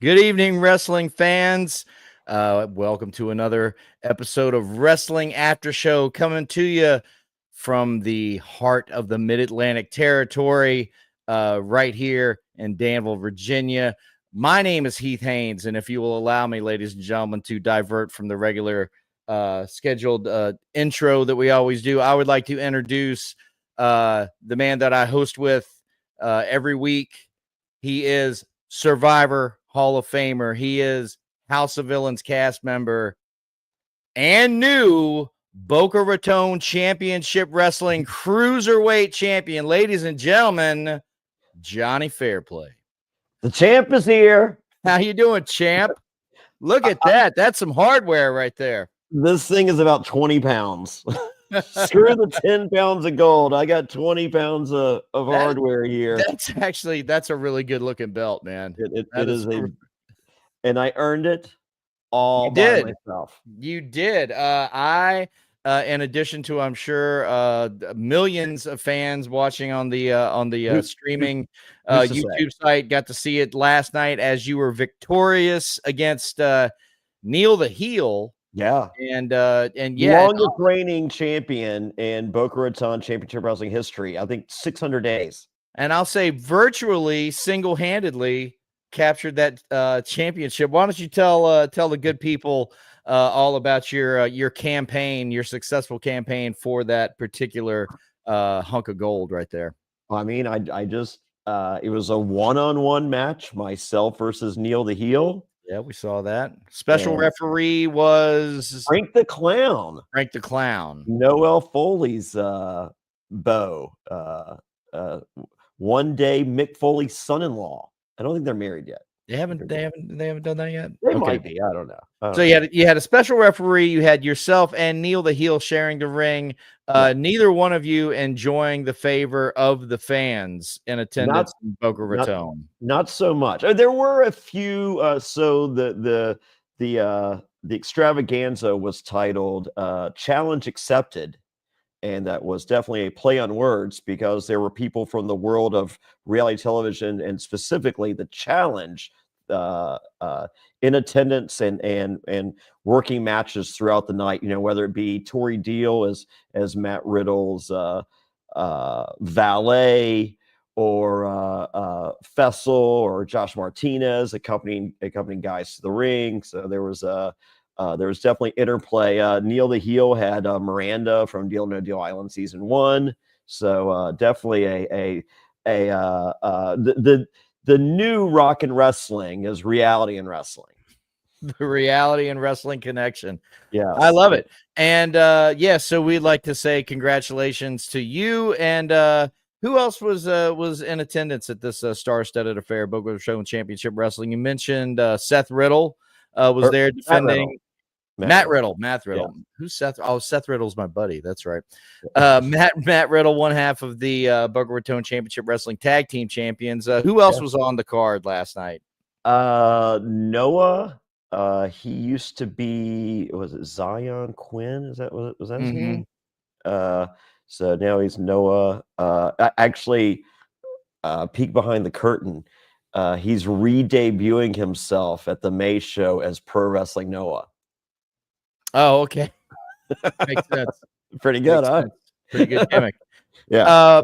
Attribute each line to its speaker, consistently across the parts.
Speaker 1: Good evening, wrestling fans. Welcome to another episode of Wrestling After Show, coming to you from the heart of the Mid-Atlantic territory, right here in Danville, Virginia. My name is Heath Haynes, and if you will allow me, ladies and gentlemen, to divert from the regular scheduled intro that we always do, I would like to introduce the man that I host with every week. He is Survivor Hall of Famer. He is House of Villains cast member and new Boca Raton Championship Wrestling Cruiserweight Champion. Ladies and gentlemen, Jonny Fairplay.
Speaker 2: The champ is here.
Speaker 1: How you doing, champ? Look at that. That's some hardware right there.
Speaker 2: This thing is about 20 pounds. Screw the 10 pounds of gold. I got 20 pounds of hardware here.
Speaker 1: That's a really good looking belt, man.
Speaker 2: It is and I earned it all by myself.
Speaker 1: You did. In addition to, I'm sure, millions of fans watching on the streaming YouTube site, got to see it last night as you were victorious against Neil the Heel.
Speaker 2: Yeah.
Speaker 1: And
Speaker 2: longest reigning champion in Boca Raton Championship Wrestling history. I think 600 days.
Speaker 1: And I'll say virtually single-handedly captured that championship. Why don't you tell the good people all about your campaign, your successful campaign for that particular hunk of gold right there?
Speaker 2: I mean, I just it was a one-on-one match, myself versus Neil the Heel.
Speaker 1: Yeah, we saw that. Special referee was
Speaker 2: Frank the Clown.
Speaker 1: Frank the Clown.
Speaker 2: Noel Foley's beau. One day Mick Foley's son-in-law. I don't think they're married yet.
Speaker 1: They haven't done that yet.
Speaker 2: They might be. I don't know.
Speaker 1: So you had a special referee. You had yourself and Neil the Heel sharing the ring. Neither one of you enjoying the favor of the fans in attendance in Boca Raton.
Speaker 2: Not so much. There were a few. So the extravaganza was titled "Challenge Accepted." And that was definitely a play on words because there were people from the world of reality television and specifically the challenge in attendance and working matches throughout the night. You know, whether it be Tori Deal as Matt Riddle's valet, or Fessel or Josh Martinez accompanying guys to the ring. So there was definitely interplay. Neil the Heel had Miranda from Deal No Deal Island season 1. So definitely the new rock and wrestling is reality and wrestling.
Speaker 1: The reality and wrestling connection.
Speaker 2: Yeah,
Speaker 1: I love it. And so we'd like to say congratulations to you. And who else was in attendance at this star-studded affair, Boca Raton Championship Wrestling? You mentioned Seth Riddle was there defending. Matt Riddle. Yeah. Who's Seth? Oh, Seth Riddle's my buddy. That's right. Matt Riddle, one half of the Boca Raton Championship Wrestling Tag Team Champions. Who else was on the card last night?
Speaker 2: Noah. He used to be. Was it Zion Quinn? Was that his name? So now he's Noah. Actually, peek behind the curtain. He's re-debuting himself at the May show as Pro Wrestling Noah.
Speaker 1: Oh, okay. Makes sense.
Speaker 2: Pretty good, huh?
Speaker 1: Pretty good gimmick.
Speaker 2: Yeah.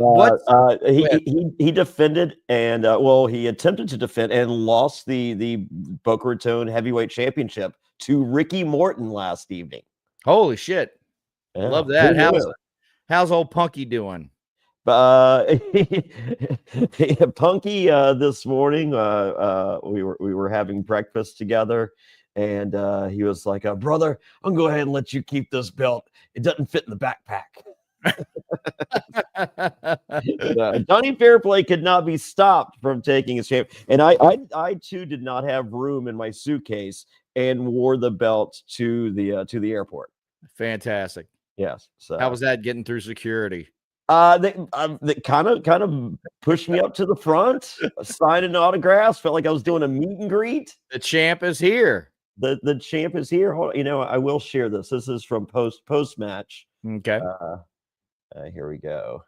Speaker 2: He defended and he attempted to defend and lost the Boca Raton Heavyweight Championship to Ricky Morton last evening.
Speaker 1: Holy shit! Yeah. Love that. How's old Punky doing?
Speaker 2: Punky this morning we were having breakfast together. And he was like, brother, I'm going to go ahead and let you keep this belt. It doesn't fit in the backpack. Jonny Fairplay could not be stopped from taking his champ. And I too did not have room in my suitcase and wore the belt to the airport.
Speaker 1: Fantastic.
Speaker 2: Yes. So
Speaker 1: how was that getting through security?
Speaker 2: They kind of pushed me up to the front, signing autographs. Felt like I was doing a meet and greet.
Speaker 1: The champ is here.
Speaker 2: The champ is here. You know, I will share this. This is from post match.
Speaker 1: Okay.
Speaker 2: Here we go.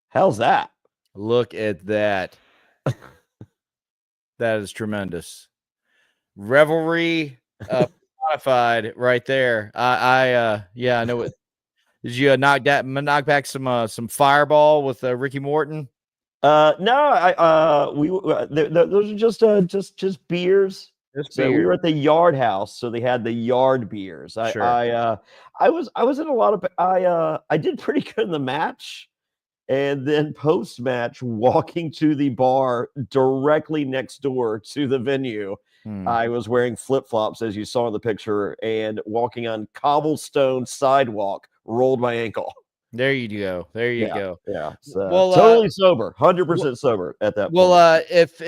Speaker 2: How's that?
Speaker 1: Look at that. That is tremendous. Revelry modified right there. I know it. Did you knock back some Fireball with Ricky Morton?
Speaker 2: No, those are just beers.
Speaker 1: Just
Speaker 2: So we
Speaker 1: beer.
Speaker 2: were at the Yard House, so they had the yard beers.
Speaker 1: Sure.
Speaker 2: I was in a lot of I did pretty good in the match, and then post match, walking to the bar directly next door to the venue, I was wearing flip flops as you saw in the picture, and walking on cobblestone sidewalk, rolled my ankle.
Speaker 1: There you go. There you go.
Speaker 2: Yeah. So
Speaker 1: Well,
Speaker 2: totally sober, 100% sober at that point.
Speaker 1: Well, if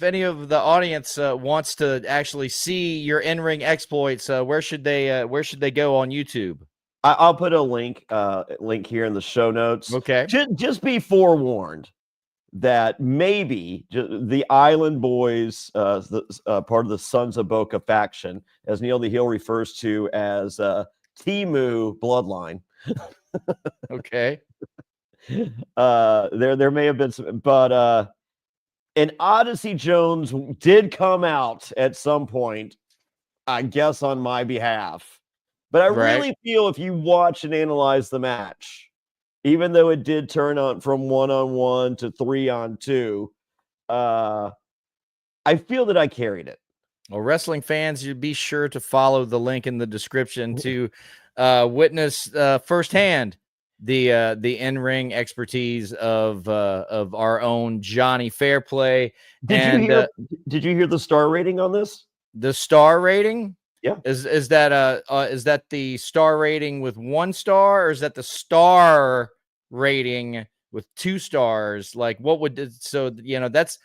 Speaker 1: any of the audience wants to actually see your in-ring exploits, where should they go on YouTube?
Speaker 2: I'll put a link here in the show notes.
Speaker 1: Okay.
Speaker 2: Just be forewarned that maybe the Island Boys, part of the Sons of Boca faction, as Neil the Heel refers to as Timu Bloodline.
Speaker 1: Okay.
Speaker 2: There may have been some, but an Odyssey Jones did come out at some point, I guess, on my behalf. But I really feel if you watch and analyze the match, even though it did turn on from 1-on-1 to 3-on-2, I feel that I carried it.
Speaker 1: Well, wrestling fans, you be sure to follow the link in the description to witness firsthand the in-ring expertise of our own Jonny Fairplay.
Speaker 2: Did you hear the star rating on this?
Speaker 1: The star rating?
Speaker 2: Yeah.
Speaker 1: Is that the star rating with 1 star, or is that the star rating with 2 stars? Like, what would that's,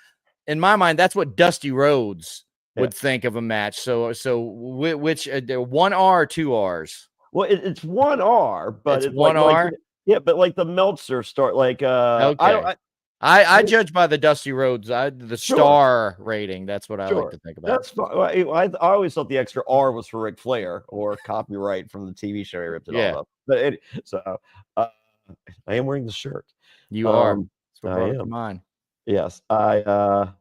Speaker 1: in my mind, that's what Dusty Rhodes would think of a match. So which 1 R or 2 R's?
Speaker 2: Well, it's 1 R, but
Speaker 1: it's 1 R.
Speaker 2: But like the Meltzer start, like
Speaker 1: okay. I judge by the Dusty Rhodes, star rating. That's what I like to think about.
Speaker 2: That's fine. I always thought the extra R was for Ric Flair, or copyright from the TV show he ripped it all up. But I am wearing the shirt.
Speaker 1: You are.
Speaker 2: I am.
Speaker 1: Mine.
Speaker 2: Yes, I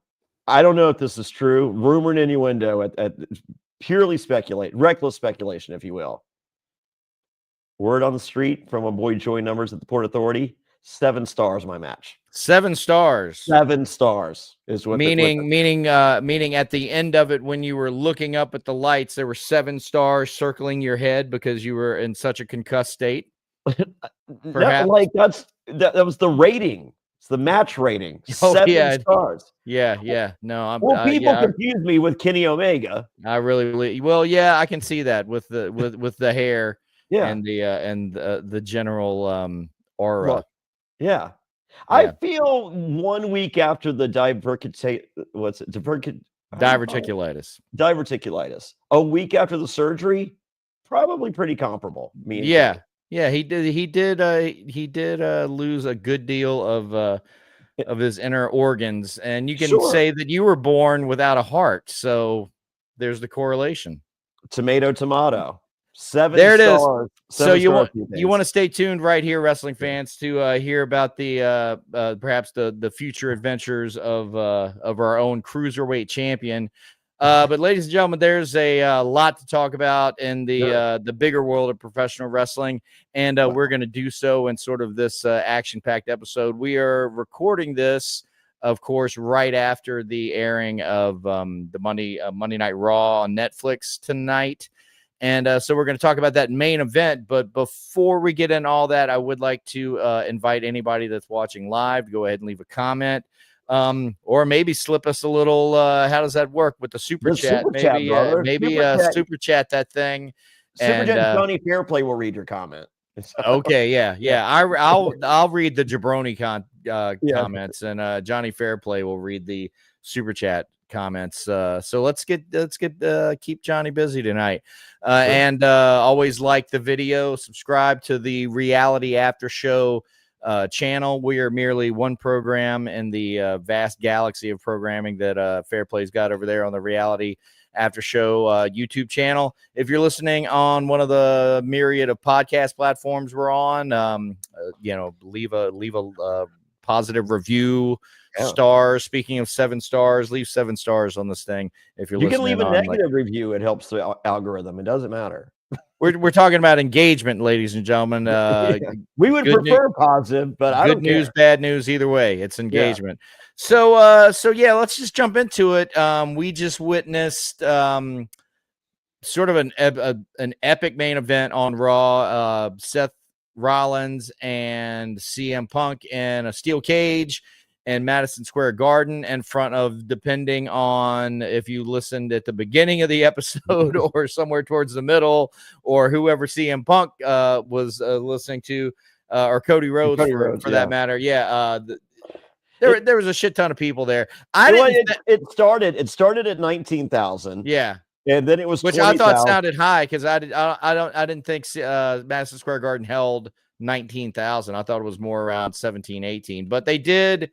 Speaker 2: don't know if this is true. Rumor and innuendo at purely reckless speculation, if you will. Word on the street from my boy Joey Numbers at the Port Authority: 7 stars my match.
Speaker 1: 7 stars.
Speaker 2: 7 stars is what.
Speaker 1: Meaning at the end of it, when you were looking up at the lights, there were 7 stars circling your head because you were in such a concussed state.
Speaker 2: Perhaps. That was the rating. It's the match rating. 7 stars.
Speaker 1: Yeah. No,
Speaker 2: people confuse me with Kenny Omega.
Speaker 1: I really believe. Well, yeah, I can see that with the hair.
Speaker 2: Yeah.
Speaker 1: And the general aura.
Speaker 2: Well, yeah. I feel 1 week after the diverticulitis. A week after the surgery, probably pretty comparable.
Speaker 1: Yeah, he did lose a good deal of his inner organs, and you can say that you were born without a heart. So there's the correlation.
Speaker 2: Tomato. 7
Speaker 1: there it
Speaker 2: stars.
Speaker 1: Is. So you want to stay tuned right here, wrestling fans, to hear about the perhaps the future adventures of our own cruiserweight champion. But ladies and gentlemen, there's a lot to talk about in the bigger world of professional wrestling, and we're going to do so in sort of this action-packed episode. We are recording this, of course, right after the airing of the Monday Night Raw on Netflix tonight. And so we're going to talk about that main event. But before we get in all that, I would like to invite anybody that's watching live to go ahead and leave a comment, or maybe slip us a little. How does that work with the super chat? Super chat that thing.
Speaker 2: Super chat. Jonny Fairplay will read your comment.
Speaker 1: Okay, yeah. I'll read the jabroni comments, and Jonny Fairplay will read the super chat comments. So let's keep Johnny busy tonight. And always like the video, subscribe to the Reality After Show channel. We are merely one program in the vast galaxy of programming that Fairplay's got over there on the Reality After Show YouTube channel. If you're listening on one of the myriad of podcast platforms we're on, leave a positive review.
Speaker 2: Yeah.
Speaker 1: Stars. Speaking of 7 stars, leave 7 stars on this thing if you're
Speaker 2: You
Speaker 1: listening.
Speaker 2: can leave a
Speaker 1: on,
Speaker 2: negative review. It helps the algorithm. It doesn't matter.
Speaker 1: We're talking about engagement, ladies and gentlemen.
Speaker 2: Yeah. We would prefer positive, but I don't care.
Speaker 1: Good news, bad news, either way, it's engagement. Yeah. So yeah, let's just jump into it. We just witnessed sort of an epic main event on Raw. Seth Rollins and CM Punk in a steel cage in Madison Square Garden in front of, depending on if you listened at the beginning of the episode or somewhere towards the middle, or whoever CM Punk was listening to, or Cody Rhodes, for that matter. Yeah. There was a shit ton of people there.
Speaker 2: It started at 19,000.
Speaker 1: Yeah.
Speaker 2: And then it was,
Speaker 1: which
Speaker 2: 20,
Speaker 1: I thought sounded high, because I didn't think Madison Square Garden held 19,000. I thought it was more around 17, 18. But they did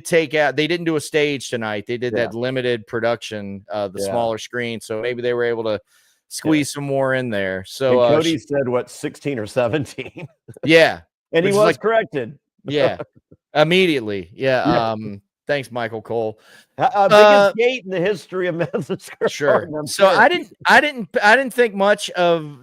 Speaker 1: take out. They didn't do a stage tonight. They did that limited production, the smaller screen. So maybe they were able to squeeze some more in there. So
Speaker 2: and Cody said what, 16 or 17?
Speaker 1: Yeah,
Speaker 2: and he was corrected.
Speaker 1: Yeah, immediately. Yeah. Thanks, Michael Cole.
Speaker 2: Biggest gate in the history of Madison Square
Speaker 1: Garden. So I didn't think much of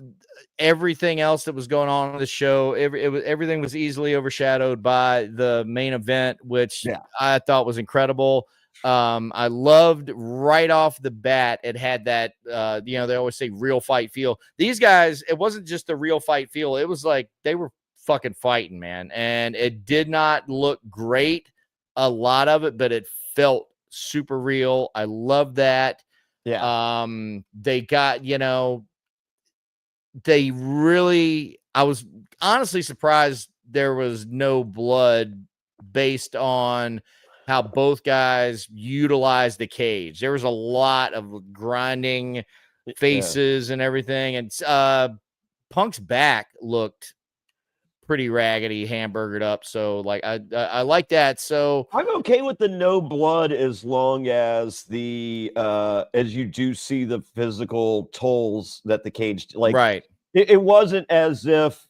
Speaker 1: everything else that was going on in the show. Everything was easily overshadowed by the main event, which I thought was incredible. I loved right off the bat. It had that, they always say real fight feel. These guys, it wasn't just the real fight feel. It was like they were fucking fighting, man. And it did not look great, a lot of it, but it felt super real. I love that.
Speaker 2: Yeah.
Speaker 1: They got, I was honestly surprised there was no blood, based on how both guys utilized the cage. There was a lot of grinding faces and everything. And Punk's back looked pretty raggedy, hamburgered up. So like I like that. So
Speaker 2: I'm okay with the no blood, as long as the as you do see the physical tolls that the cage, like,
Speaker 1: right.
Speaker 2: It wasn't as if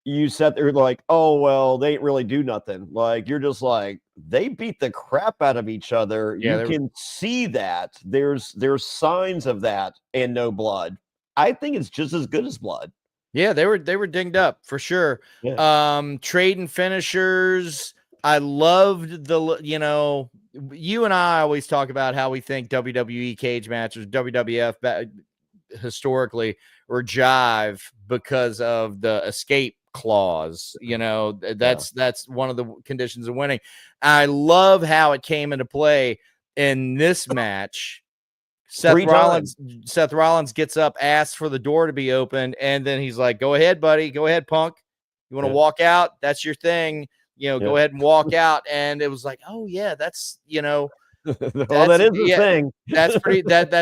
Speaker 2: you sat there like, oh well, they ain't really do nothing. Like, you're just like, they beat the crap out of each other. You can see that there's signs of that, and no blood. I think it's just as good as blood.
Speaker 1: Yeah, they were dinged up for sure.
Speaker 2: Yeah.
Speaker 1: Trading finishers. I loved you and I always talk about how we think WWE cage matches, WWF historically, or jive because of the escape clause. That's one of the conditions of winning. I love how it came into play in this match. Seth Rollins gets up, asks for the door to be opened, and then he's like, "Go ahead, buddy. Go ahead, Punk. You want to walk out? That's your thing. Go ahead and walk out." And it was like, "Oh yeah, that's
Speaker 2: well, that is the thing.
Speaker 1: That's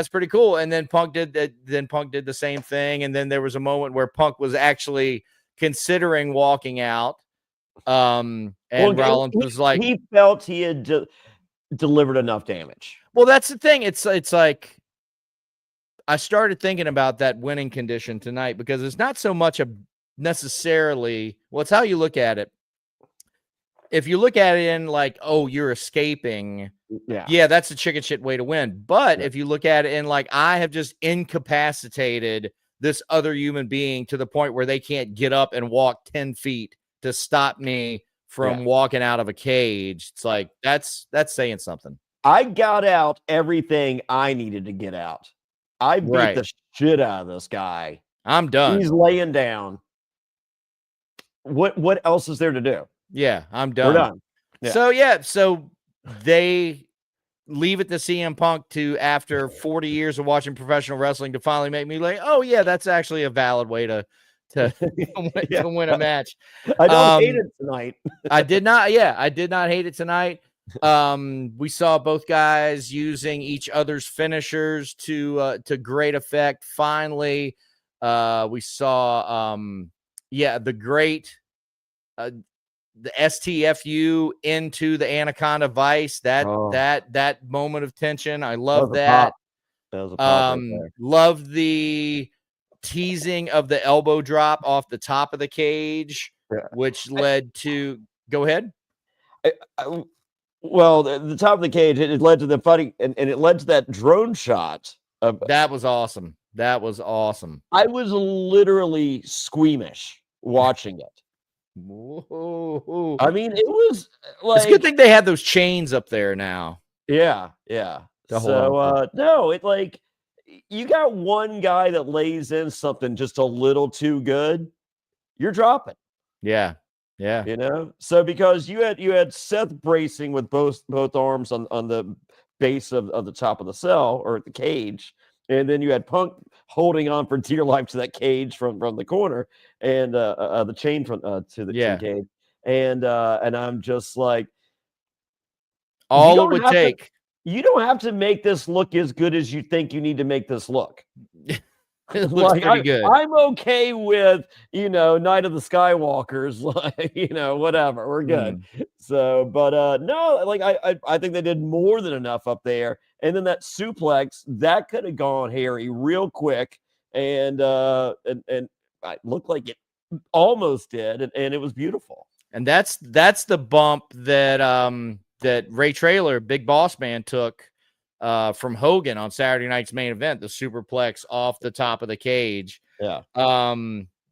Speaker 1: pretty cool." And then Punk did that. Then Punk did the same thing. And then there was a moment where Punk was actually considering walking out. And Rollins was like,
Speaker 2: he felt he had delivered enough damage.
Speaker 1: Well, that's the thing. It's like, I started thinking about that winning condition tonight, because it's not so much necessarily, well, it's how you look at it. If you look at it in like, oh, you're escaping, that's a chicken shit way to win. But if you look at it in like, I have just incapacitated this other human being to the point where they can't get up and walk 10 feet to stop me from walking out of a cage. It's like, that's saying something.
Speaker 2: I got out everything I needed to get out. I beat the shit out of this guy.
Speaker 1: I'm done.
Speaker 2: He's laying down. What else is there to do?
Speaker 1: Yeah, I'm done.
Speaker 2: We're done.
Speaker 1: Yeah. So they leave it to CM Punk to, after 40 years of watching professional wrestling, to finally make me like, oh yeah, that's actually a valid way to win a match.
Speaker 2: I don't hate it tonight.
Speaker 1: I did not. Yeah, I did not hate it tonight. We saw both guys using each other's finishers to great effect. Finally, we saw the great the STFU into the Anaconda Vice. That moment of tension. I love that.
Speaker 2: That was a pop right there.
Speaker 1: Love the teasing of the elbow drop off the top of the cage, which led to, go ahead.
Speaker 2: Well, the top of the cage, it led to the fighting, and it led to that drone shot.
Speaker 1: That was awesome. That was awesome.
Speaker 2: I was literally squeamish watching it.
Speaker 1: Whoa.
Speaker 2: I mean, it was
Speaker 1: It's a good
Speaker 2: like,
Speaker 1: thing they have those chains up there now.
Speaker 2: yeah.
Speaker 1: To hold on
Speaker 2: So, no, it like you got one guy that lays in something just a little too good, you're dropping.
Speaker 1: Yeah.
Speaker 2: So because you had Seth bracing with both arms on the base of the top of the cell or the cage, and then you had Punk holding on for dear life to that cage from the corner, and the chain from to the cage, and I'm just like,
Speaker 1: all it would take.
Speaker 2: you don't have to make this look as good as you think you need to make this look.
Speaker 1: It looks pretty good.
Speaker 2: I'm okay with, Night of the Skywalkers, like, whatever, we're good. So, but no, like I think they did more than enough up there. And then that suplex, that could have gone hairy real quick. And it looked like it almost did, and it was beautiful.
Speaker 1: And that's the bump that that Ray Traylor, Big Boss Man, took from Hogan on Saturday night's main event, the superplex off the top of the cage.
Speaker 2: Yeah.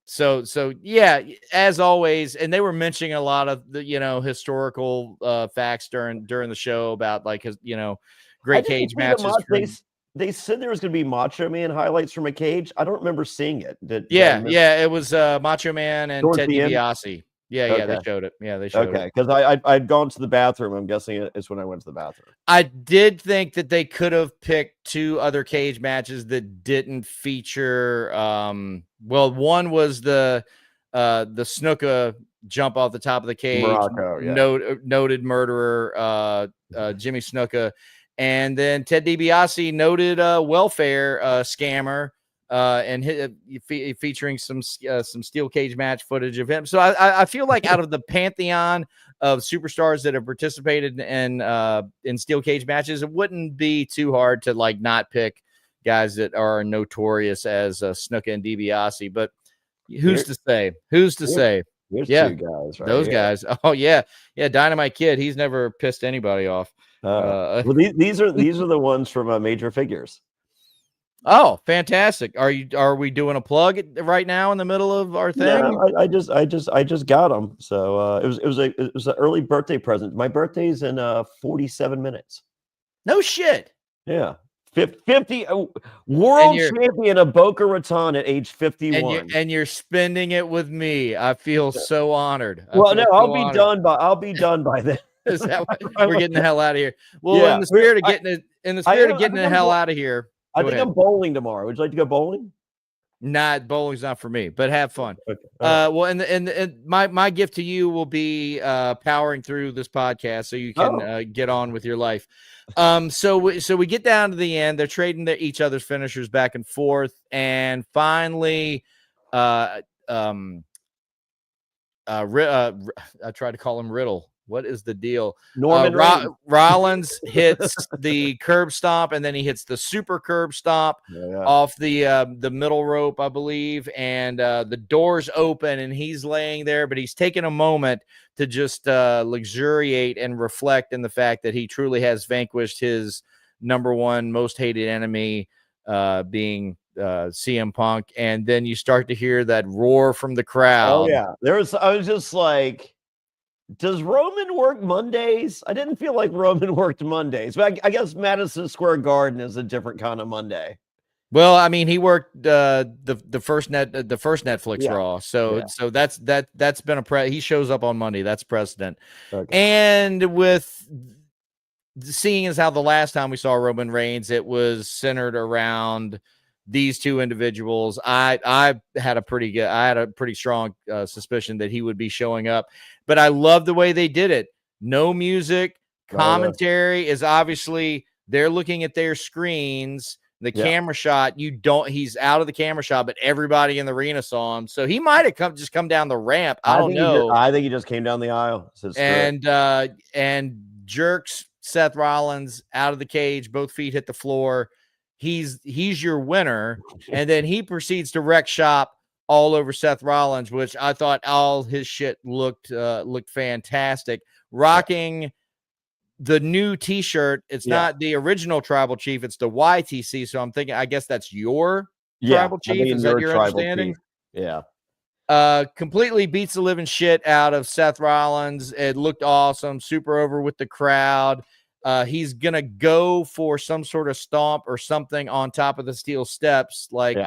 Speaker 1: So yeah, as always, and they were mentioning a lot of the historical facts during the show about like his great cage matches.
Speaker 2: They said there was going to be Macho Man highlights from a cage. I don't remember seeing it.
Speaker 1: It was Macho Man and Ted DiBiase.
Speaker 2: Okay.
Speaker 1: They showed it. Yeah, they showed it.
Speaker 2: Okay, because I'd gone to the bathroom. I'm guessing it's when I went to the bathroom.
Speaker 1: I did think that they could have picked two other cage matches that didn't feature. Well, one was the Snuka jump off the top of the cage,
Speaker 2: Morocco, yeah.
Speaker 1: Noted murderer Jimmy Snuka, and then Ted DiBiase, noted welfare scammer. And featuring some steel cage match footage of him. So I feel like out of the pantheon of superstars that have participated in steel cage matches, it wouldn't be too hard to like not pick guys that are notorious as Snuka and DiBiase. But who's to say? Here's
Speaker 2: two guys, right?
Speaker 1: Those guys. Oh yeah, Dynamite Kid. He's never pissed anybody off.
Speaker 2: Well, these are the ones from Major Figures.
Speaker 1: Oh, fantastic! Are we doing a plug right now in the middle of our thing?
Speaker 2: No, I just got them. So it was an early birthday present. My birthday's in 47 minutes.
Speaker 1: No shit.
Speaker 2: Yeah. 50 world champion of Boca Raton at age 51.
Speaker 1: And you're spending it with me. I feel so honored.
Speaker 2: I'll be done by then.
Speaker 1: Is that we're getting the hell out of here? Well, in the spirit of getting the hell out of here.
Speaker 2: I think I'm bowling tomorrow. Would you like to go bowling?
Speaker 1: Nah, bowling's not for me, but have fun.
Speaker 2: Okay.
Speaker 1: Well, and my gift to you will be powering through this podcast so you can get on with your life. So we get down to the end. They're trading each other's finishers back and forth, and finally, I tried to call him Riddle. What is the deal?
Speaker 2: Norman
Speaker 1: Rollins hits the curb stomp, and then he hits the super curb stomp off the middle rope, I believe. And the doors open, and he's laying there, but he's taking a moment to just luxuriate and reflect in the fact that he truly has vanquished his number one most hated enemy, being CM Punk. And then you start to hear that roar from the crowd.
Speaker 2: Oh yeah, I was just like, does Roman work Mondays? I didn't feel like Roman worked Mondays, but I guess Madison Square Garden is a different kind of Monday.
Speaker 1: Well, I mean, he worked the first Netflix Raw, so that's been he shows up on Monday. That's precedent. Okay. And with seeing as how the last time we saw Roman Reigns, it was centered around these two individuals. I had a pretty strong suspicion that he would be showing up, but I love the way they did it. No music, commentary is obviously they're looking at their screens. The camera shot, he's out of the camera shot, but everybody in the arena saw him. So he might have just come down the ramp. I don't know.
Speaker 2: I think he just came down the aisle.
Speaker 1: And jerks Seth Rollins out of the cage. Both feet hit the floor. He's your winner. And then he proceeds to wreck shop all over Seth Rollins, which I thought all his shit looked fantastic. Rocking the new T-shirt. It's not the original Tribal Chief; it's the YTC. So I'm thinking, I guess that's your Tribal Chief. Is that your understanding?
Speaker 2: Chief. Yeah.
Speaker 1: Completely beats the living shit out of Seth Rollins. It looked awesome, super over with the crowd. He's gonna go for some sort of stomp or something on top of the steel steps, like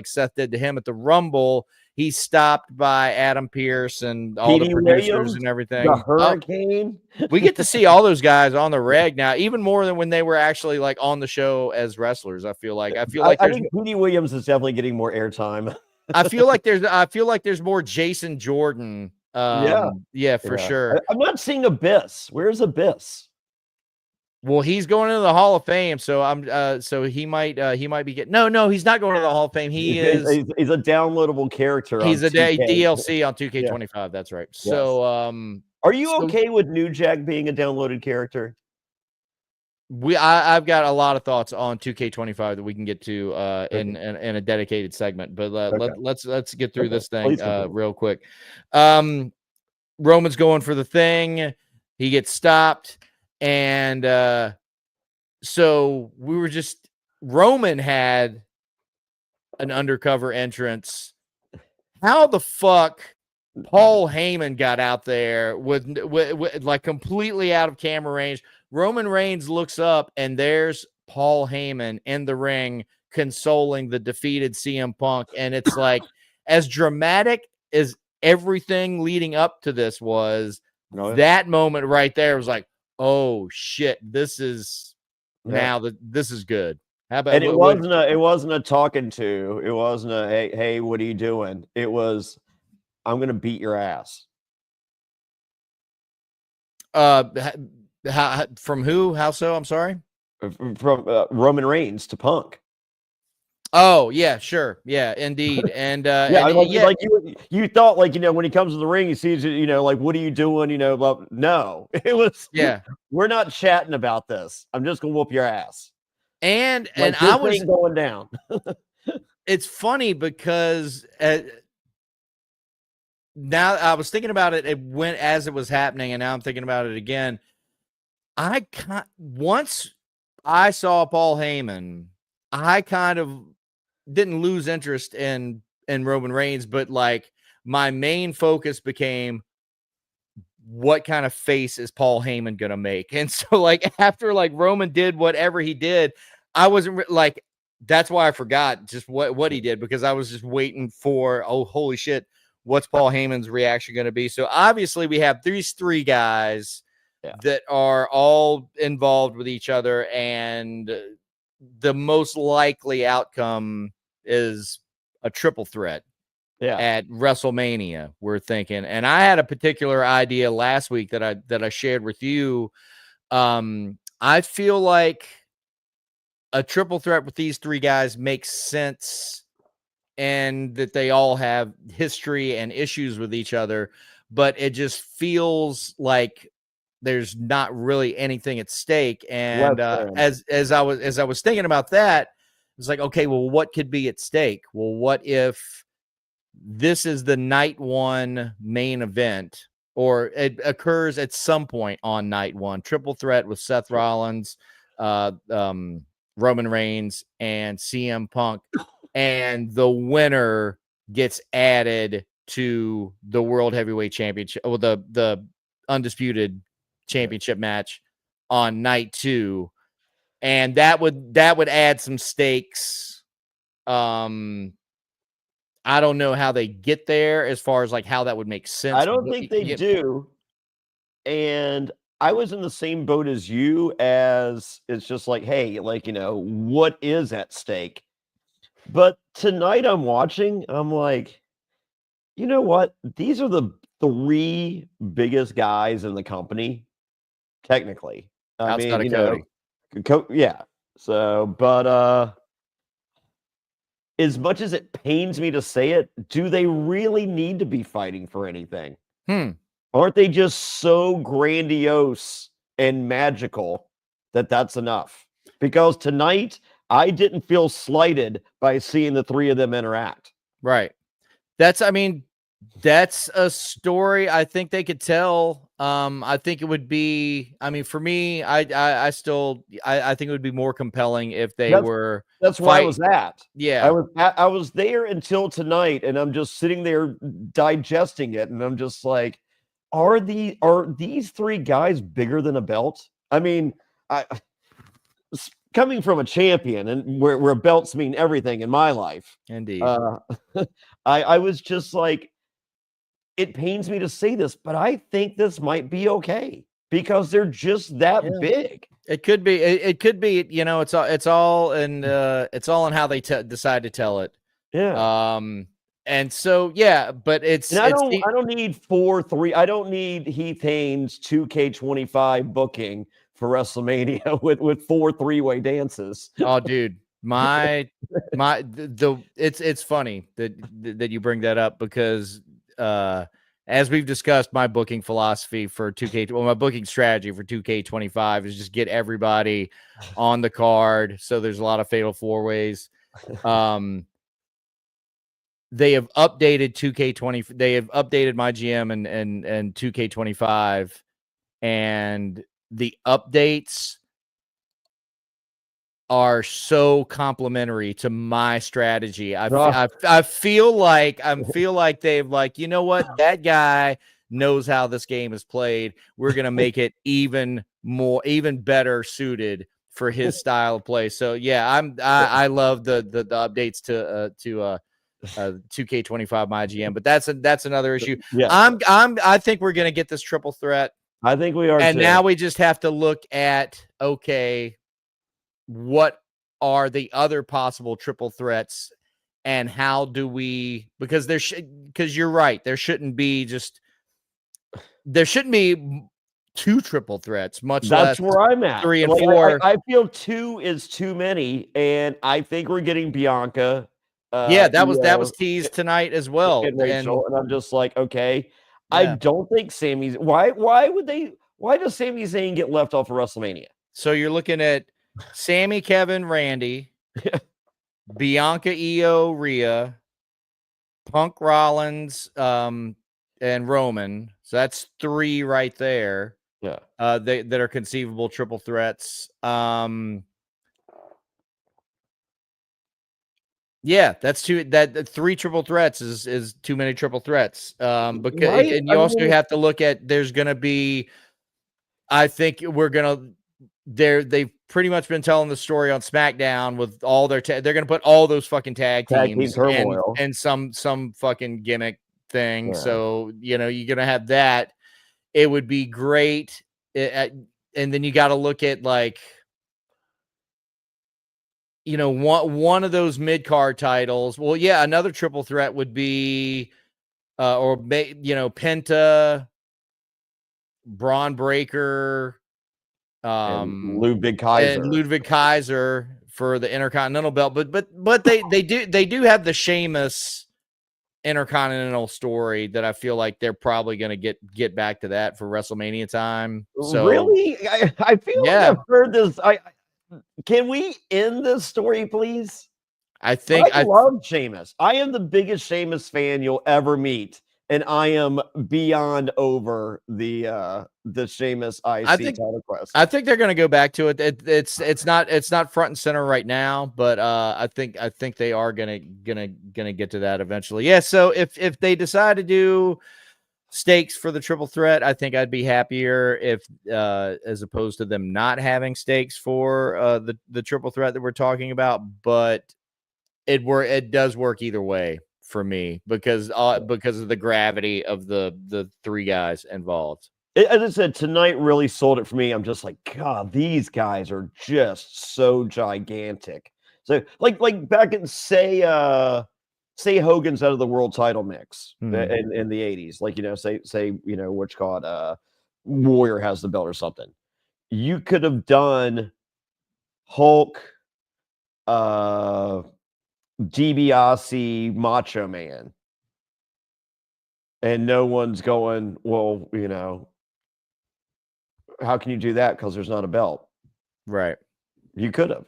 Speaker 1: Seth did to him at the Rumble. He's stopped by Adam Pearce and all the producers Williams, and everything.
Speaker 2: The Hurricane.
Speaker 1: We get to see all those guys on the reg now, even more than when they were actually like on the show as wrestlers. I feel like
Speaker 2: I think Petey Williams is definitely getting more airtime.
Speaker 1: I feel like there's more Jason Jordan. For sure.
Speaker 2: I'm not seeing Abyss. Where's Abyss?
Speaker 1: Well, he's going into the Hall of Fame, so so he might be getting no, he's not going to the Hall of Fame. He's
Speaker 2: a downloadable character.
Speaker 1: He's a DLC on 2K25. Yeah. That's right. Yes. So
Speaker 2: are you okay with New Jack being a downloaded character?
Speaker 1: I've got a lot of thoughts on 2K25 that we can get to in a dedicated segment, but let's get through this thing real quick. Roman's going for the thing. He gets stopped, and so Roman had an undercover entrance. How the fuck Paul Heyman got out there with like completely out of camera range? Roman Reigns looks up, and there's Paul Heyman in the ring consoling the defeated CM Punk. And it's like, as dramatic as everything leading up to this was, that moment right there was like, oh shit, this is this is good. How about?
Speaker 2: And it wasn't a talking to. It wasn't a hey, what are you doing? It was, I'm gonna beat your ass.
Speaker 1: From who? How so? I'm sorry.
Speaker 2: From Roman Reigns to Punk.
Speaker 1: Oh yeah, sure, yeah, indeed, and
Speaker 2: like you thought, like, when he comes to the ring, he sees it, like, what are you doing? No, it was we're not chatting about this. I'm just gonna whoop your ass,
Speaker 1: and I was
Speaker 2: going down.
Speaker 1: It's funny because now I was thinking about it. It went as it was happening, and now I'm thinking about it again. Once I saw Paul Heyman, I kind of didn't lose interest in Roman Reigns, but like my main focus became, what kind of face is Paul Heyman gonna make? And so like after like Roman did whatever he did, I wasn't like, that's why I forgot just what he did, because I was just waiting for, oh holy shit, what's Paul Heyman's reaction going to be? So obviously we have these three guys that are all involved with each other, and the most likely outcome is a triple threat at WrestleMania, we're thinking. And I had a particular idea last week that I shared with you. I feel like a triple threat with these three guys makes sense, and that they all have history and issues with each other, but it just feels like there's not really anything at stake. And as I was thinking about that, it's like, okay, well, what could be at stake? Well, what if this is the night one main event, or it occurs at some point on night one, triple threat with Seth Rollins, Roman Reigns, and CM Punk, and the winner gets added to the World Heavyweight Championship, or the undisputed championship match on night two, and that would add some stakes. I don't know how they get there as far as like how that would make sense.
Speaker 2: I don't think they do. And I was in the same boat as you, as it's just like, hey, like, what is at stake? But tonight I'm watching, I'm like, you know what? These are the three biggest guys in the company, technically.
Speaker 1: Outside of
Speaker 2: Cody. So, but as much as it pains me to say it, do they really need to be fighting for anything? Aren't they just so grandiose and magical that that's enough? Because tonight, I didn't feel slighted by seeing the three of them interact.
Speaker 1: Right. I mean, that's a story I think they could tell. I think it would be, I mean, for me, I still, I think it would be more compelling if they
Speaker 2: That's
Speaker 1: were
Speaker 2: that's where I
Speaker 1: fight.
Speaker 2: was at.
Speaker 1: Yeah.
Speaker 2: I was there until tonight, and I'm just sitting there digesting it, and I'm just like, are these three guys bigger than a belt? I mean, I coming from a champion and where belts mean everything in my life,
Speaker 1: Indeed.
Speaker 2: uh, I was just like, it pains me to say this, but I think this might be okay because they're just that
Speaker 1: Yeah.
Speaker 2: big.
Speaker 1: It could be. It could be. You know, it's all in how they decide to tell it.
Speaker 2: Yeah.
Speaker 1: And so yeah, but
Speaker 2: And I don't need 4-3. I don't need Heath Haynes 2K25 booking for WrestleMania with 4 three-way dances.
Speaker 1: Oh, dude, it's funny that you bring that up because as we've discussed, my booking philosophy for 2K, well, my booking strategy for 2K25 is just get everybody on the card. So there's a lot of fatal four ways. They have updated 2K20. They have updated my GM and 2K25, and the updates are so complimentary to my strategy. I feel like they've like, you know what, that guy knows how this game is played. We're gonna make it even better suited for his style of play. So yeah, I love the updates to 2K25 my GM, but that's another issue.
Speaker 2: Yeah.
Speaker 1: I think we're gonna get this triple threat,
Speaker 2: I think we are
Speaker 1: and
Speaker 2: too.
Speaker 1: now we just have to look at, okay, what are the other possible triple threats, and how do we, because because you're right, there shouldn't be two triple threats, much
Speaker 2: That's
Speaker 1: less
Speaker 2: where I'm at.
Speaker 1: 3 and
Speaker 2: Like,
Speaker 1: 4.
Speaker 2: I feel 2 is too many, and I think we're getting Bianca,
Speaker 1: Yeah, that was
Speaker 2: Io,
Speaker 1: teased tonight as well.
Speaker 2: and
Speaker 1: And
Speaker 2: Rachel, and I'm just like, okay. I
Speaker 1: yeah,
Speaker 2: don't think Sammy's why does Sami Zayn get left off of WrestleMania?
Speaker 1: so you're looking at Sammy, Kevin, Randy, Bianca, Io, Rhea, Punk, Rollins, and Roman. So that's 3 right there.
Speaker 2: Yeah.
Speaker 1: That are conceivable triple threats. Yeah, that's 2. That 3 triple threats is too many triple threats. Because,
Speaker 2: Right?
Speaker 1: and
Speaker 2: I
Speaker 1: you also
Speaker 2: mean,
Speaker 1: have to look at, there's gonna be, I think we're gonna, they've pretty much been telling the story on SmackDown with all their they're gonna put all those fucking tag
Speaker 2: tag team
Speaker 1: teams
Speaker 2: turmoil.
Speaker 1: and some fucking gimmick thing.
Speaker 2: Yeah.
Speaker 1: So you know you're gonna have that. It would be great, and then you got to look at, like, you know, one of those mid card titles. Well, yeah, another triple threat would be, Penta, Braun Breaker,
Speaker 2: And
Speaker 1: um,
Speaker 2: Ludwig
Speaker 1: and
Speaker 2: Kaiser.
Speaker 1: Ludwig Kaiser for the Intercontinental belt. But they do have the Sheamus Intercontinental story that I feel like they're probably going to get back to that for WrestleMania time. So
Speaker 2: Really? I feel like
Speaker 1: yeah,
Speaker 2: I've heard this. Can we end this story, please?
Speaker 1: I
Speaker 2: I
Speaker 1: think
Speaker 2: love Sheamus. I am the biggest Sheamus fan you'll ever meet, and I am beyond over the Sheamus
Speaker 1: I
Speaker 2: IC
Speaker 1: think
Speaker 2: title quest.
Speaker 1: I think they're going to go back to it. It's not front and center right now, but I think they are gonna get to that eventually. Yeah. So if they decide to do stakes for the triple threat, I think I'd be happier if as opposed to them not having stakes for the triple threat that we're talking about. But it does work either way for me because of the gravity of the 3 guys involved.
Speaker 2: As I said, tonight really sold it for me. I'm just like, God, these guys are just so gigantic. So, like back in say Hogan's out of the world title mix in the 80s, like, say what you call it, Warrior has the belt or something. You could have done Hulk, DiBiase, Macho Man, and no one's going, well, how can you do that? Because there's not a belt.
Speaker 1: Right.
Speaker 2: You could have.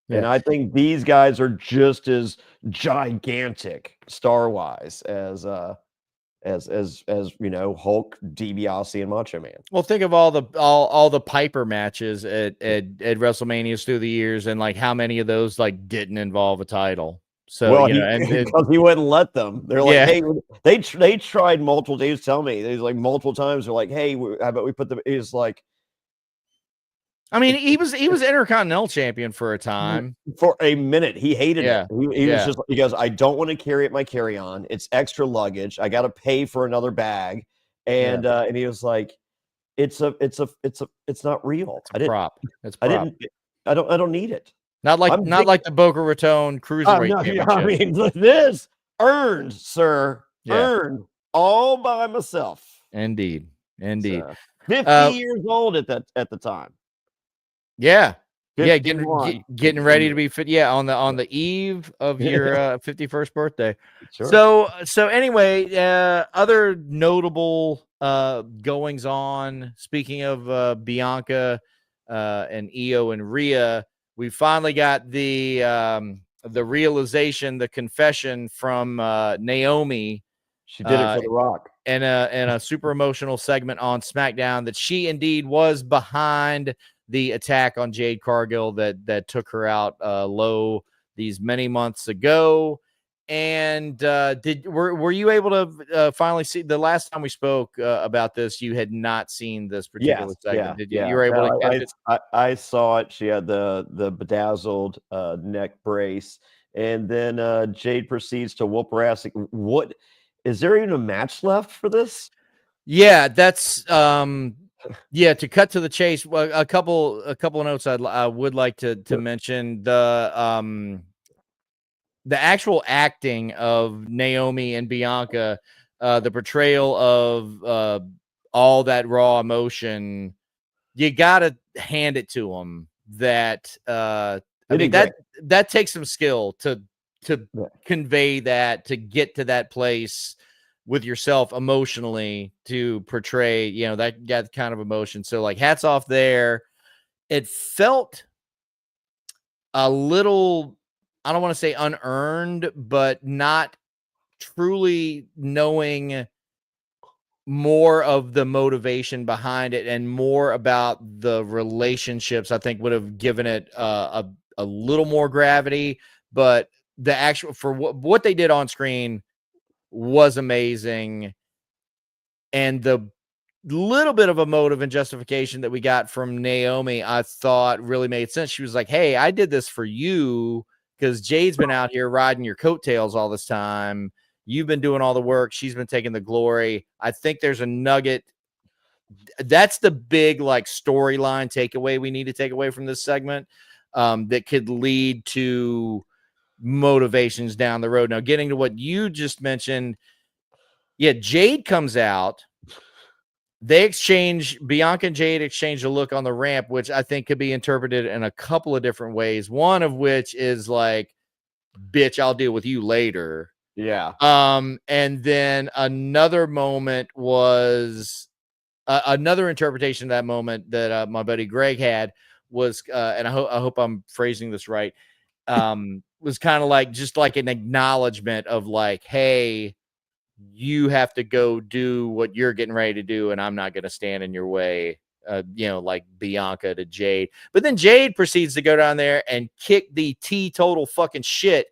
Speaker 2: And I think these guys are just as gigantic star-wise as you know, Hulk, DiBiase, and Macho Man.
Speaker 1: Well, think of all the Piper matches at WrestleManias through the years, and like how many of those like didn't involve a title. So
Speaker 2: Well,
Speaker 1: you know, and
Speaker 2: because he wouldn't let them. They're like, hey, they tried multiple days. Tell me, there's like multiple times. They're like, hey, how about we put the? He's like,
Speaker 1: I mean, he was Intercontinental Champion for a time.
Speaker 2: For a minute, he hated it. He was just, he goes, I don't want to carry it my carry-on. It's extra luggage. I got to pay for another bag, and he was like, it's not real.
Speaker 1: It's a prop.
Speaker 2: I don't need it.
Speaker 1: Not like the Boca Raton Cruiserweight Championship.
Speaker 2: I mean, this earned, sir, earned all by myself.
Speaker 1: Indeed.
Speaker 2: So, 50 years old at the time.
Speaker 1: Yeah. 51. Yeah, getting ready to be fit. Yeah, on the eve of your 51st birthday. Sure. So anyway, other notable goings on. Speaking of Bianca and Io and Rhea, we finally got the realization, the confession from Naomi.
Speaker 2: She did it for The Rock.
Speaker 1: In a super emotional segment on SmackDown, that she indeed was behind the attack on Jade Cargill that took her out low these many months ago. And were you able to finally see? The last time we spoke about this, you had not seen this particular segment. Did you? You were able to catch it?
Speaker 2: I saw it. She had the bedazzled neck brace, and then Jade proceeds to whoop her ass. What is there even a match left for this?
Speaker 1: Yeah, that's to cut to the chase. Well, a couple of notes I would like to mention. The actual acting of Naomi and Bianca, the portrayal of all that raw emotion, you gotta hand it to them. That I mean, that takes some skill to convey that, to get to that place with yourself emotionally, to portray, you know, that kind of emotion. So like, hats off there. It felt a little, I don't want to say unearned, but not truly knowing more of the motivation behind it and more about the relationships. I think would have given it a little more gravity, but the actual, for what they did on screen was amazing. And the little bit of a motive and justification that we got from Naomi, I thought really made sense. She was like, hey, I did this for you because Jade's been out here riding your coattails all this time. You've been doing all the work. She's been taking the glory. I think there's a nugget. That's the big like storyline takeaway we need to take away from this segment, that could lead to motivations down the road. Now, getting to what you just mentioned, Jade comes out. They exchange, Bianca and Jade exchange a look on the ramp, which I think could be interpreted in a couple of different ways. One of which is like, bitch, I'll deal with you later.
Speaker 2: Yeah.
Speaker 1: And then another moment was another interpretation of that moment that my buddy Greg had was, and I hope I'm phrasing this right, was kind of like just like an acknowledgement of like, hey, you have to go do what you're getting ready to do, and I'm not going to stand in your way. Like Bianca to Jade. But then Jade proceeds to go down there and kick the total fucking shit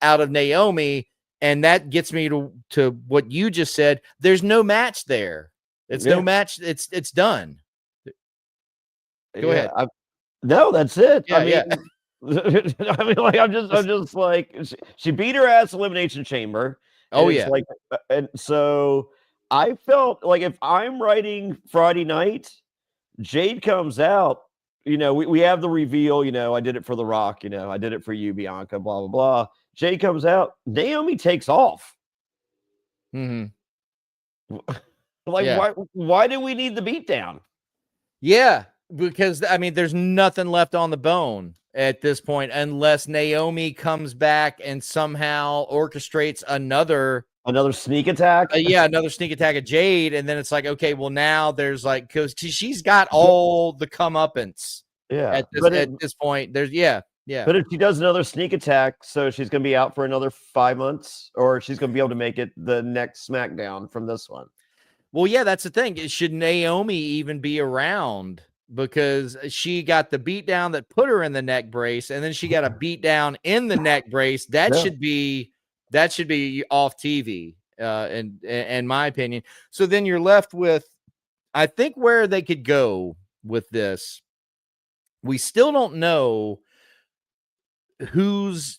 Speaker 1: out of Naomi. And that gets me to what you just said. There's no match there. It's no match. It's done. Go ahead.
Speaker 2: No, that's it.
Speaker 1: Yeah,
Speaker 2: I mean, like, I'm just like, she beat her ass Elimination Chamber.
Speaker 1: Oh yeah.
Speaker 2: Like, and so I felt like if I'm writing Friday night, Jade comes out, we have the reveal, I did it for The Rock, I did it for you, Bianca, blah, blah, blah. Jade comes out, Naomi takes off.
Speaker 1: Mm-hmm.
Speaker 2: Why do we need the beatdown?
Speaker 1: Yeah, because I mean, there's nothing left on the bone at this point, unless Naomi comes back and somehow orchestrates another
Speaker 2: sneak attack.
Speaker 1: Another sneak attack at Jade, and then it's like, okay, well now there's like, because she's got all the comeuppance.
Speaker 2: Yeah,
Speaker 1: at this point, there's Yeah.
Speaker 2: But if she does another sneak attack, so she's going to be out for another 5 months, or she's going to be able to make it the next SmackDown from this one.
Speaker 1: Well, yeah, that's the thing. Should Naomi even be around? Because she got the beat down that put her in the neck brace, and then she got a beat down in the neck brace. That should be off TV, in my opinion. So then you're left with, I think, where they could go with this. We still don't know who's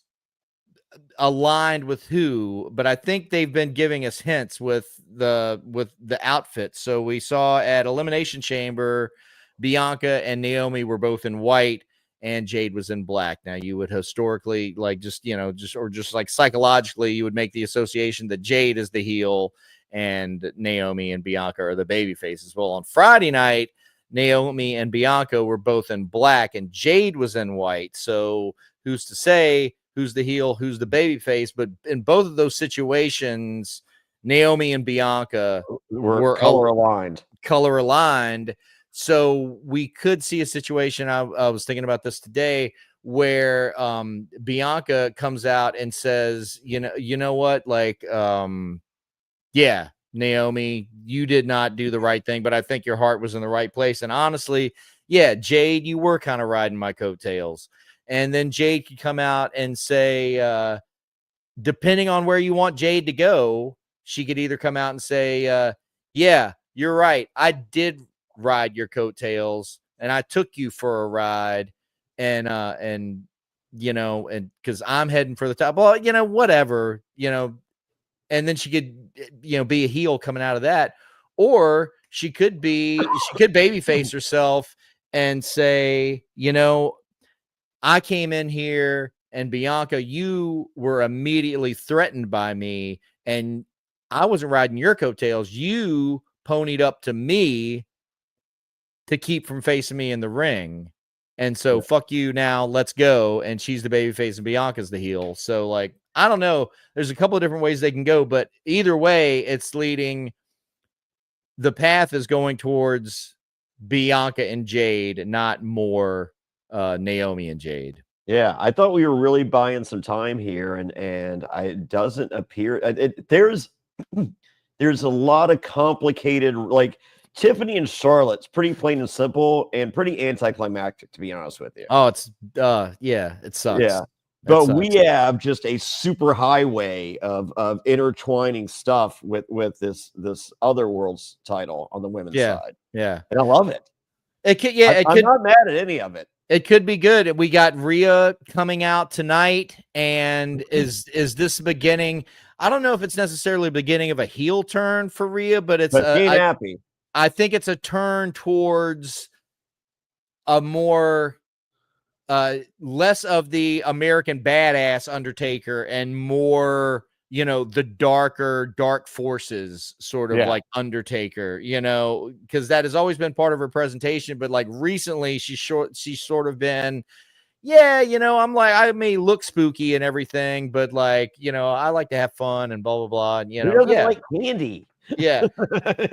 Speaker 1: aligned with who, but I think they've been giving us hints with the outfits. So we saw at Elimination Chamber, Bianca and Naomi were both in white and Jade was in black. Now you would historically, like, just like psychologically, you would make the association that Jade is the heel and Naomi and Bianca are the baby faces. Well, on Friday night, Naomi and Bianca were both in black and Jade was in white. So who's to say who's the heel, who's the baby face? But in both of those situations, Naomi and Bianca were color aligned. So we could see a situation. I was thinking about this today, where Bianca comes out and says, you know what, like, yeah, Naomi, you did not do the right thing, but I think your heart was in the right place. And honestly, yeah, Jade, you were kind of riding my coattails. And then Jade could come out and say, depending on where you want Jade to go, she could either come out and say, yeah, you're right, I did ride your coattails and I took you for a ride, and because I'm heading for the top. Well, whatever, and then she could, be a heel coming out of that. Or she could babyface herself and say, I came in here and Bianca, you were immediately threatened by me and I wasn't riding your coattails. You ponied up to me to keep from facing me in the ring. And so fuck you now, let's go. And she's the babyface and Bianca's the heel. So, like, I don't know. There's a couple of different ways they can go, but either way, the path is going towards Bianca and Jade, not more Naomi and Jade.
Speaker 2: Yeah, I thought we were really buying some time here, and it doesn't appear there's a lot of complicated, like, Tiffany and Charlotte's pretty plain and simple and pretty anticlimactic, to be honest with you.
Speaker 1: Oh, it's yeah, it sucks.
Speaker 2: Yeah. But we have just a super highway of intertwining stuff with this other world's title on the women's side.
Speaker 1: Yeah.
Speaker 2: And I love it.
Speaker 1: I'm
Speaker 2: not mad at any of it.
Speaker 1: It could be good. We got Rhea coming out tonight, and is this the beginning? I don't know if it's necessarily the beginning of a heel turn for Rhea, but it's
Speaker 2: happy.
Speaker 1: I think it's a turn towards a more less of the American badass Undertaker and more, the dark forces sort of like Undertaker, because that has always been part of her presentation. But like recently she's sort of been, I'm like, I may look spooky and everything, but like, I like to have fun and blah, blah, blah. And,
Speaker 2: He doesn't like candy.
Speaker 1: Yeah.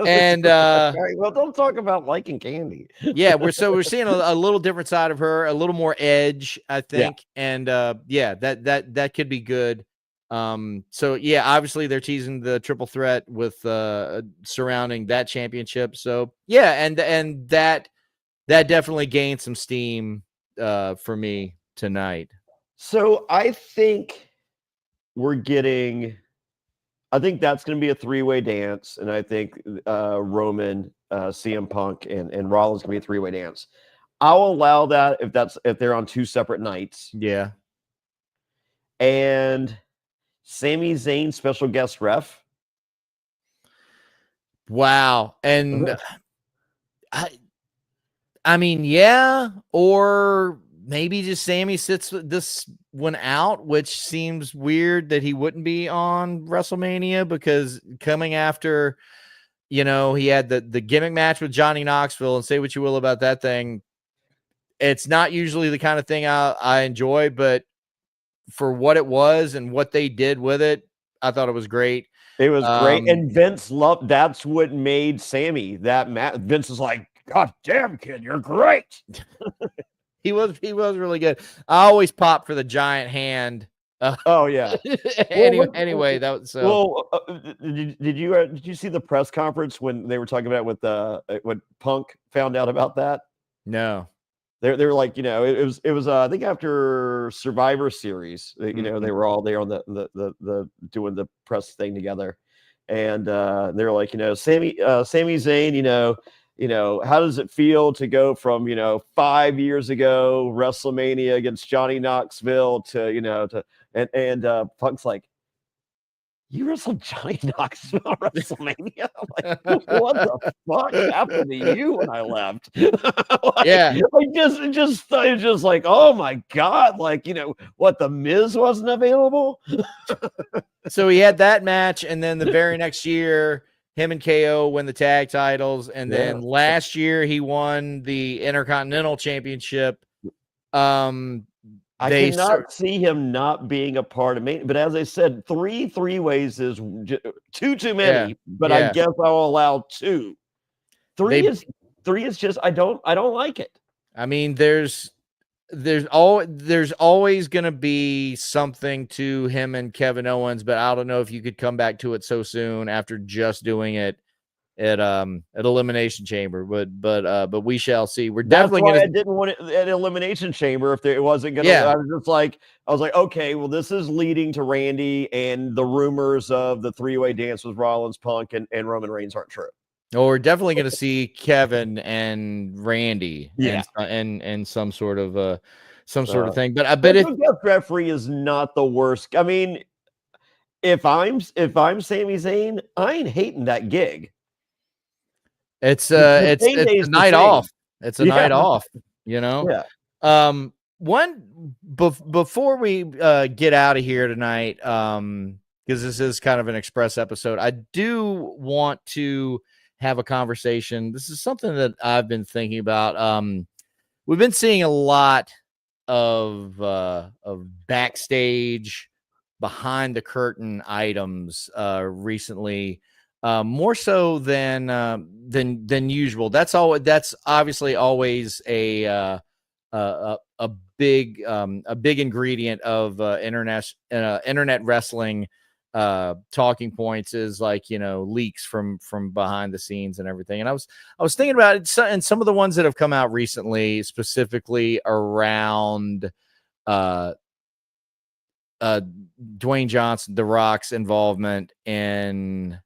Speaker 1: And
Speaker 2: well, don't talk about liking candy.
Speaker 1: Yeah, we're seeing a little different side of her, a little more edge, I think. And that could be good. So yeah, obviously they're teasing the triple threat with surrounding that championship. So yeah, and that definitely gained some steam for me tonight.
Speaker 2: So I think that's going to be a three-way dance, and I think Roman, CM Punk, and Rollins going to be a three-way dance. I'll allow that if they're on two separate nights.
Speaker 1: Yeah.
Speaker 2: And Sami Zayn special guest ref.
Speaker 1: Wow. And I mean, yeah, or maybe just Sami sits this one out, which seems weird that he wouldn't be on WrestleMania, because coming after, he had the gimmick match with Johnny Knoxville, and say what you will about that thing, it's not usually the kind of thing I enjoy, but for what it was and what they did with it, I thought it was great.
Speaker 2: It was great. And Vince loved, that's what made Sami that match. Vince is like, God damn, kid, you're great.
Speaker 1: He was really good. I always pop for the giant hand.
Speaker 2: Oh yeah.
Speaker 1: Anyway, that was so.
Speaker 2: Well, did you see the press conference when they were talking about when Punk found out about that?
Speaker 1: No.
Speaker 2: They were like, it was I think after Survivor Series, they were all there on the doing the press thing together, and they were like, Sami Zayn, how does it feel to go from 5 years ago WrestleMania against Johnny Knoxville to Punk's like, you wrestled Johnny Knoxville at WrestleMania? I'm like, what the fuck happened to you when I left?
Speaker 1: Yeah.
Speaker 2: It's just like, oh my God. Like, what, the Miz wasn't available?
Speaker 1: So he had that match, and then the very next year, him and KO win the tag titles, and then last year he won the Intercontinental Championship.
Speaker 2: I cannot see him not being a part of me. But as I said, three ways is too many.
Speaker 1: Yeah,
Speaker 2: but I guess I'll allow two. Three is just I don't like it.
Speaker 1: I mean, there's always going to be something to him and Kevin Owens, but I don't know if you could come back to it so soon after just doing it at Elimination Chamber, but we shall see. We're definitely going to.
Speaker 2: I didn't want it at Elimination Chamber if it wasn't going to.
Speaker 1: Yeah.
Speaker 2: I was like, okay, well, this is leading to Randy, and the rumors of the three-way dance with Rollins, Punk, and Roman Reigns aren't true.
Speaker 1: Oh, we're definitely going to see Kevin and Randy, and some sort of thing. But I bet if
Speaker 2: guest referee is not the worst. I mean, if I'm Sami Zayn, I ain't hating that gig.
Speaker 1: It's a night off. It's a night off,
Speaker 2: Yeah.
Speaker 1: Before we get out of here tonight, because this is kind of an express episode, I do want to have a conversation. This is something that I've been thinking about. We've been seeing a lot of backstage, behind the curtain items recently. More so than usual. That's obviously always a big ingredient of internet wrestling talking points is like leaks from behind the scenes and everything. And I was thinking about it, and some of the ones that have come out recently, specifically around Dwayne Johnson, The Rock's involvement in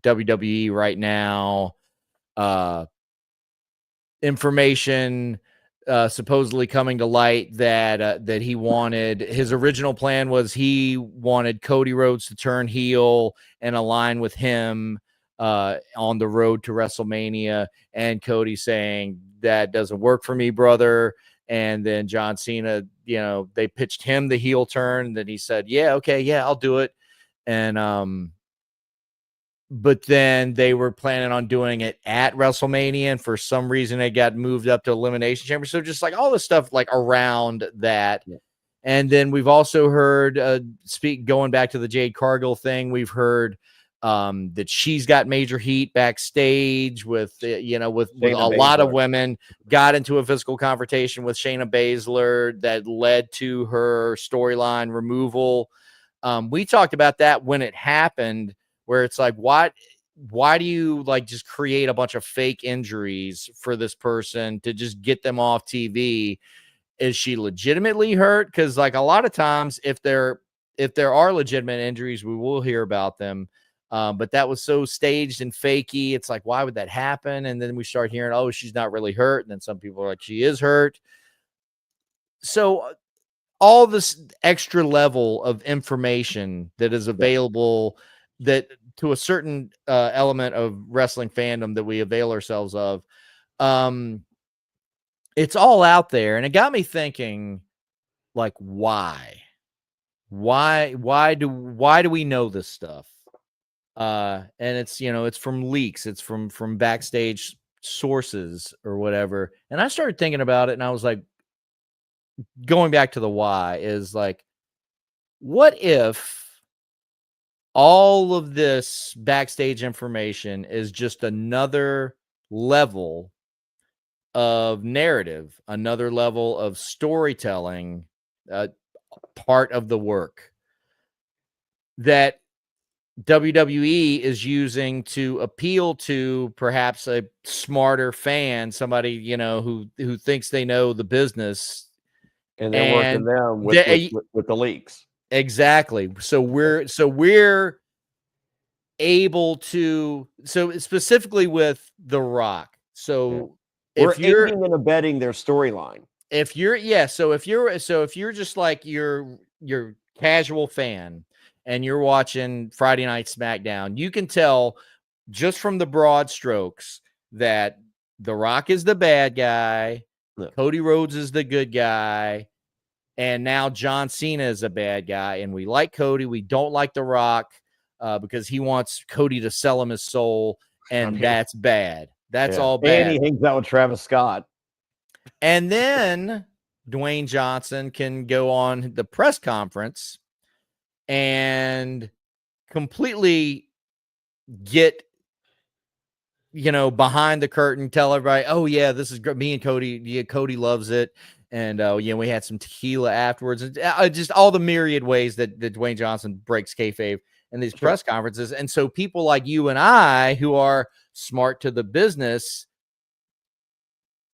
Speaker 1: WWE right now, information supposedly coming to light that he wanted, his original plan was he wanted Cody Rhodes to turn heel and align with him on the road to WrestleMania, and Cody saying that doesn't work for me, brother. And then John Cena, they pitched him the heel turn, and then he said, yeah, okay, yeah, I'll do it. And but then they were planning on doing it at WrestleMania, and for some reason it got moved up to Elimination Chamber. So just like all the stuff like around that. Yeah. And then we've also heard going back to the Jade Cargill thing, we've heard that she's got major heat backstage with a lot of women, got into a physical confrontation with Shayna Baszler that led to her storyline removal. We talked about that when it happened, where it's like, why do you like just create a bunch of fake injuries for this person to just get them off TV? Is she legitimately hurt? Because like a lot of times, if there are legitimate injuries, we will hear about them. But that was so staged and fakey. It's like, why would that happen? And then we start hearing, oh, she's not really hurt. And then some people are like, she is hurt. So all this extra level of information that is available, that to a certain element of wrestling fandom that we avail ourselves of, it's all out there. And it got me thinking, like, why do we know this stuff? And it's, it's from leaks, it's from backstage sources or whatever. And I started thinking about it, and I was like, going back to the why is like, what if all of this backstage information is just another level of narrative, another level of storytelling, part of the work that WWE is using to appeal to perhaps a smarter fan, somebody, you know, who thinks they know the business,
Speaker 2: And they're working
Speaker 1: and
Speaker 2: them with the leaks.
Speaker 1: exactly. So we're able to, so specifically with The Rock. So
Speaker 2: We're
Speaker 1: if you're
Speaker 2: aiding and abetting their storyline.
Speaker 1: so if you're just like your casual fan and you're watching Friday Night SmackDown, you can tell just from the broad strokes that The Rock is the bad guy,
Speaker 2: Yeah.
Speaker 1: Cody Rhodes is the good guy, and now John Cena is a bad guy. And we like Cody, we don't like The Rock because he wants Cody to sell him his soul, and that's bad. That's all bad.
Speaker 2: And he hangs out with Travis Scott.
Speaker 1: And then Dwayne Johnson can go on the press conference and completely get, you know, behind the curtain, tell everybody, oh yeah, this is me and Cody. Yeah, Cody loves it. And we had some tequila afterwards, and just all the myriad ways that Dwayne Johnson breaks kayfabe in these press conferences. And so people like you and I, who are smart to the business,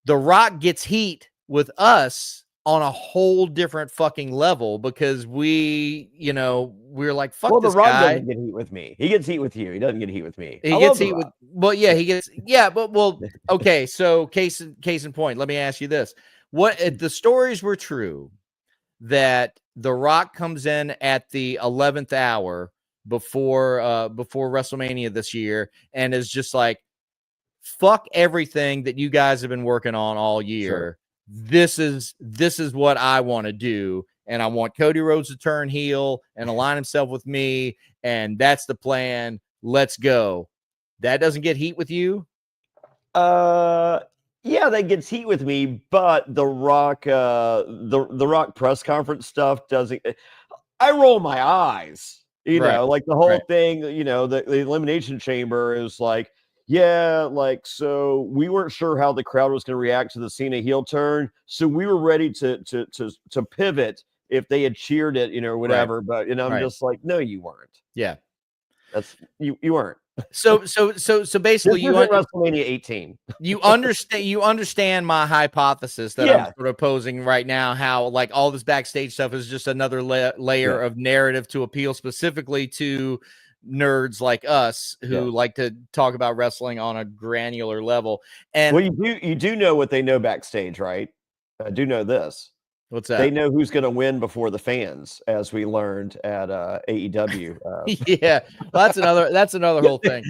Speaker 1: The Rock gets heat with us on a whole different fucking level because we're like, fuck this
Speaker 2: The Rock
Speaker 1: guy.
Speaker 2: doesn't get heat with me. He gets heat with you. He doesn't get heat with me.
Speaker 1: He gets heat with, okay. So case in point, let me ask you this. What if the stories were true that The Rock comes in at the 11th hour before WrestleMania this year and is just like, fuck everything that you guys have been working on all year.
Speaker 2: Sure.
Speaker 1: This is what I want to do. And I want Cody Rhodes to turn heel and align himself with me. And that's the plan. Let's go. That doesn't get heat with you?
Speaker 2: Yeah, that gets heat with me, but The Rock, the Rock press conference stuff doesn't. I roll my eyes, like the whole thing. The Elimination Chamber is like, yeah, like, so we weren't sure how the crowd was going to react to the Cena heel turn, so we were ready to pivot if they had cheered it, whatever. But I'm just like, no, you weren't.
Speaker 1: Yeah,
Speaker 2: that's you weren't.
Speaker 1: So basically,
Speaker 2: you went WrestleMania 18.
Speaker 1: You understand my hypothesis that I'm proposing right now. How like all this backstage stuff is just another layer of narrative to appeal specifically to nerds like us who like to talk about wrestling on a granular level. And
Speaker 2: you do know what they know backstage, right? I do know this.
Speaker 1: What's that?
Speaker 2: They know who's going to win before the fans, as we learned at AEW.
Speaker 1: Yeah, well, that's another whole thing.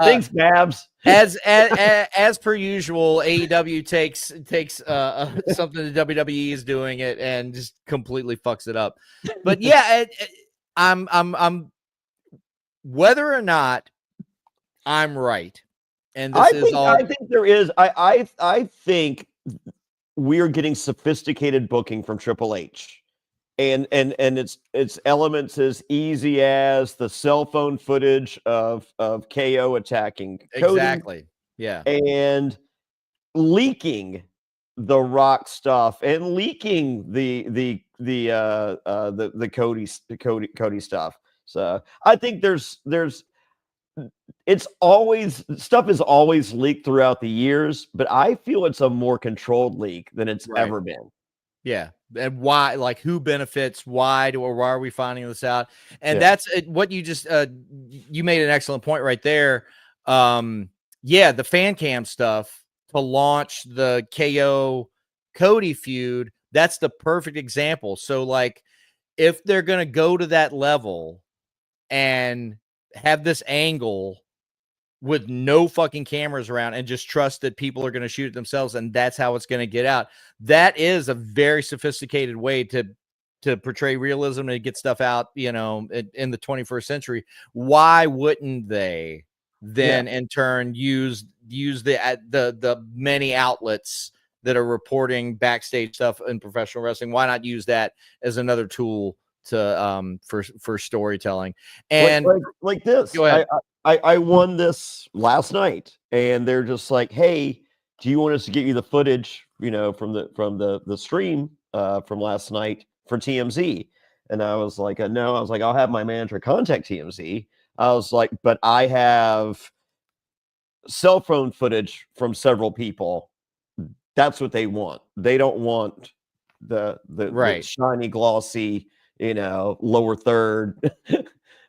Speaker 2: Thanks, Babs.
Speaker 1: As per usual, AEW takes something the WWE is doing it and just completely fucks it up. But yeah, I'm whether or not I'm right, and I
Speaker 2: think there is. I think we're getting sophisticated booking from Triple H, and it's elements as easy as the cell phone footage of KO attacking Cody,
Speaker 1: exactly,
Speaker 2: and leaking the Rock stuff and leaking the Cody stuff. So I think there's stuff is always leaked throughout the years, but I feel it's a more controlled leak than it's ever been.
Speaker 1: Yeah. And why, like, who benefits? Why are we finding this out? And that's what you just, you made an excellent point right there. The fan cam stuff to launch the KO Cody feud. That's the perfect example. So like, if they're going to go to that level and have this angle with no fucking cameras around and just trust that people are going to shoot it themselves and that's how it's going to get out, that is a very sophisticated way to portray realism and get stuff out, in the 21st century. Why wouldn't they then in turn use the many outlets that are reporting backstage stuff in professional wrestling? Why not use that as another tool to for storytelling? And
Speaker 2: like this,
Speaker 1: go ahead.
Speaker 2: I won this last night, and they're just like, hey, do you want us to get you the footage, from the stream from last night for TMZ? And I was like, no. I was like, I'll have my manager contact TMZ. I was like, but I have cell phone footage from several people. That's what they want. They don't want the
Speaker 1: Right.
Speaker 2: shiny, glossy, lower third,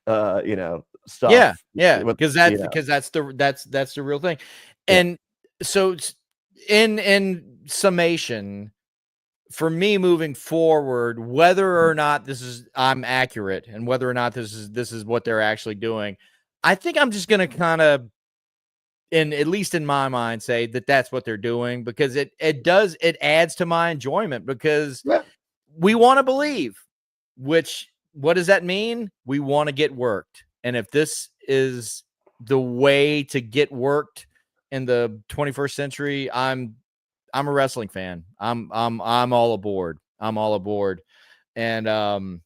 Speaker 1: Yeah,
Speaker 2: stuff.
Speaker 1: yeah,
Speaker 2: With,
Speaker 1: because that's the real thing.
Speaker 2: yeah,
Speaker 1: And so in summation, for me moving forward, whether or not I'm accurate and whether or not this is what they're actually doing, I think I'm just gonna kind of, at least in my mind, say that that's what they're doing, because it adds to my enjoyment, because
Speaker 2: yeah,
Speaker 1: we want to believe. What does that mean? We want to get worked. And if this is the way to get worked in the 21st century, I'm a wrestling fan. I'm all aboard. I'm all aboard. And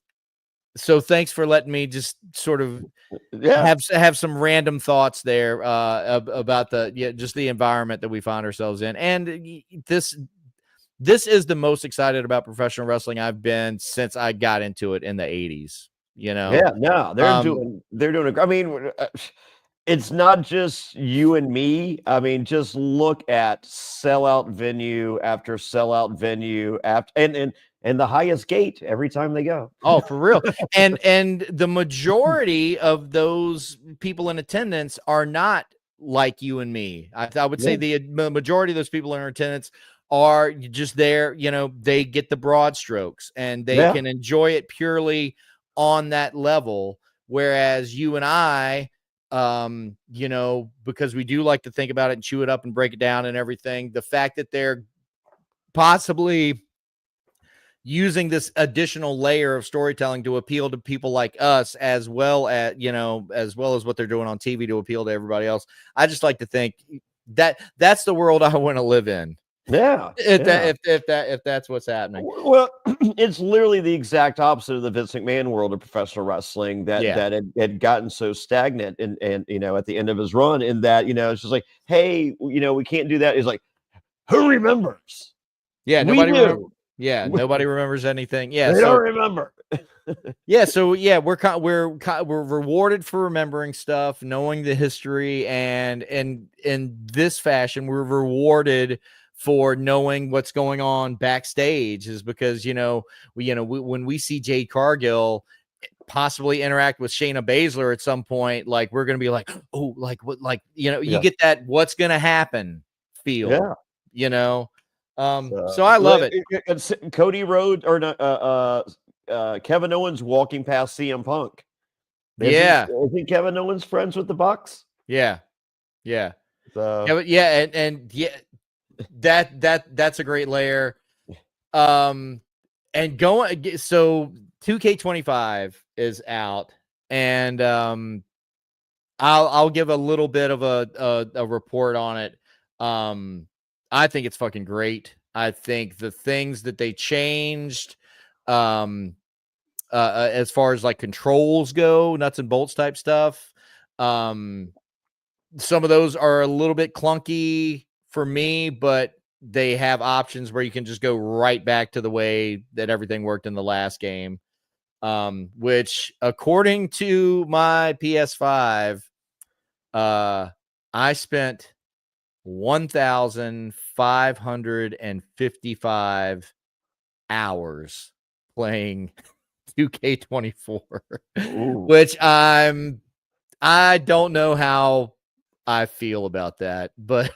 Speaker 1: so thanks for letting me just sort of
Speaker 2: yeah.
Speaker 1: have some random thoughts there about just the environment that we find ourselves in. And this is the most excited about professional wrestling I've been since I got into it in the 80s,
Speaker 2: Yeah, no, they're doing I mean, it's not just you and me. I mean, just look at sellout venue after sellout venue after, and the highest gate every time they go.
Speaker 1: Oh, for real. And the majority of those people in attendance are not like you and me. I would say
Speaker 2: Yeah.
Speaker 1: the majority of those people in attendance are just there, they get the broad strokes and they
Speaker 2: Yeah.
Speaker 1: can enjoy it purely on that level. Whereas you and I, because we do like to think about it and chew it up and break it down and everything, the fact that they're possibly using this additional layer of storytelling to appeal to people like us, as well as what they're doing on TV to appeal to everybody else. I just like to think that that's the world I want to live in.
Speaker 2: Yeah.
Speaker 1: If that's what's happening.
Speaker 2: Well, it's literally the exact opposite of the Vince McMahon world of professional wrestling that
Speaker 1: Yeah.
Speaker 2: had gotten so stagnant and at the end of his run, in that, it's just like, hey, we can't do that. It's like, who remembers?
Speaker 1: Yeah.
Speaker 2: We do.
Speaker 1: Nobody remembers anything. Yeah.
Speaker 2: They don't remember.
Speaker 1: We're rewarded for remembering stuff, knowing the history, and in this fashion, we're rewarded for knowing what's going on backstage, is because when we see Jade Cargill possibly interact with Shayna Baszler at some point, like, we're gonna be like, oh, like what, like, you get that what's gonna happen feel.
Speaker 2: Yeah.
Speaker 1: So I love it.
Speaker 2: It's Cody Rhodes, or not, Kevin Owens walking past CM Punk.
Speaker 1: Yeah.
Speaker 2: Isn't Kevin Owens friends with the Bucks?
Speaker 1: Yeah.
Speaker 2: So
Speaker 1: That's a great layer. And so 2K25 is out, and I'll give a little bit of a report on it. I think it's fucking great. I think the things that they changed, as far as like controls go, nuts and bolts type stuff, some of those are a little bit clunky for me, but they have options where you can just go right back to the way that everything worked in the last game. Which, according to my PS5, I spent 1,555 hours playing 2K24, which I don't know how I feel about that, but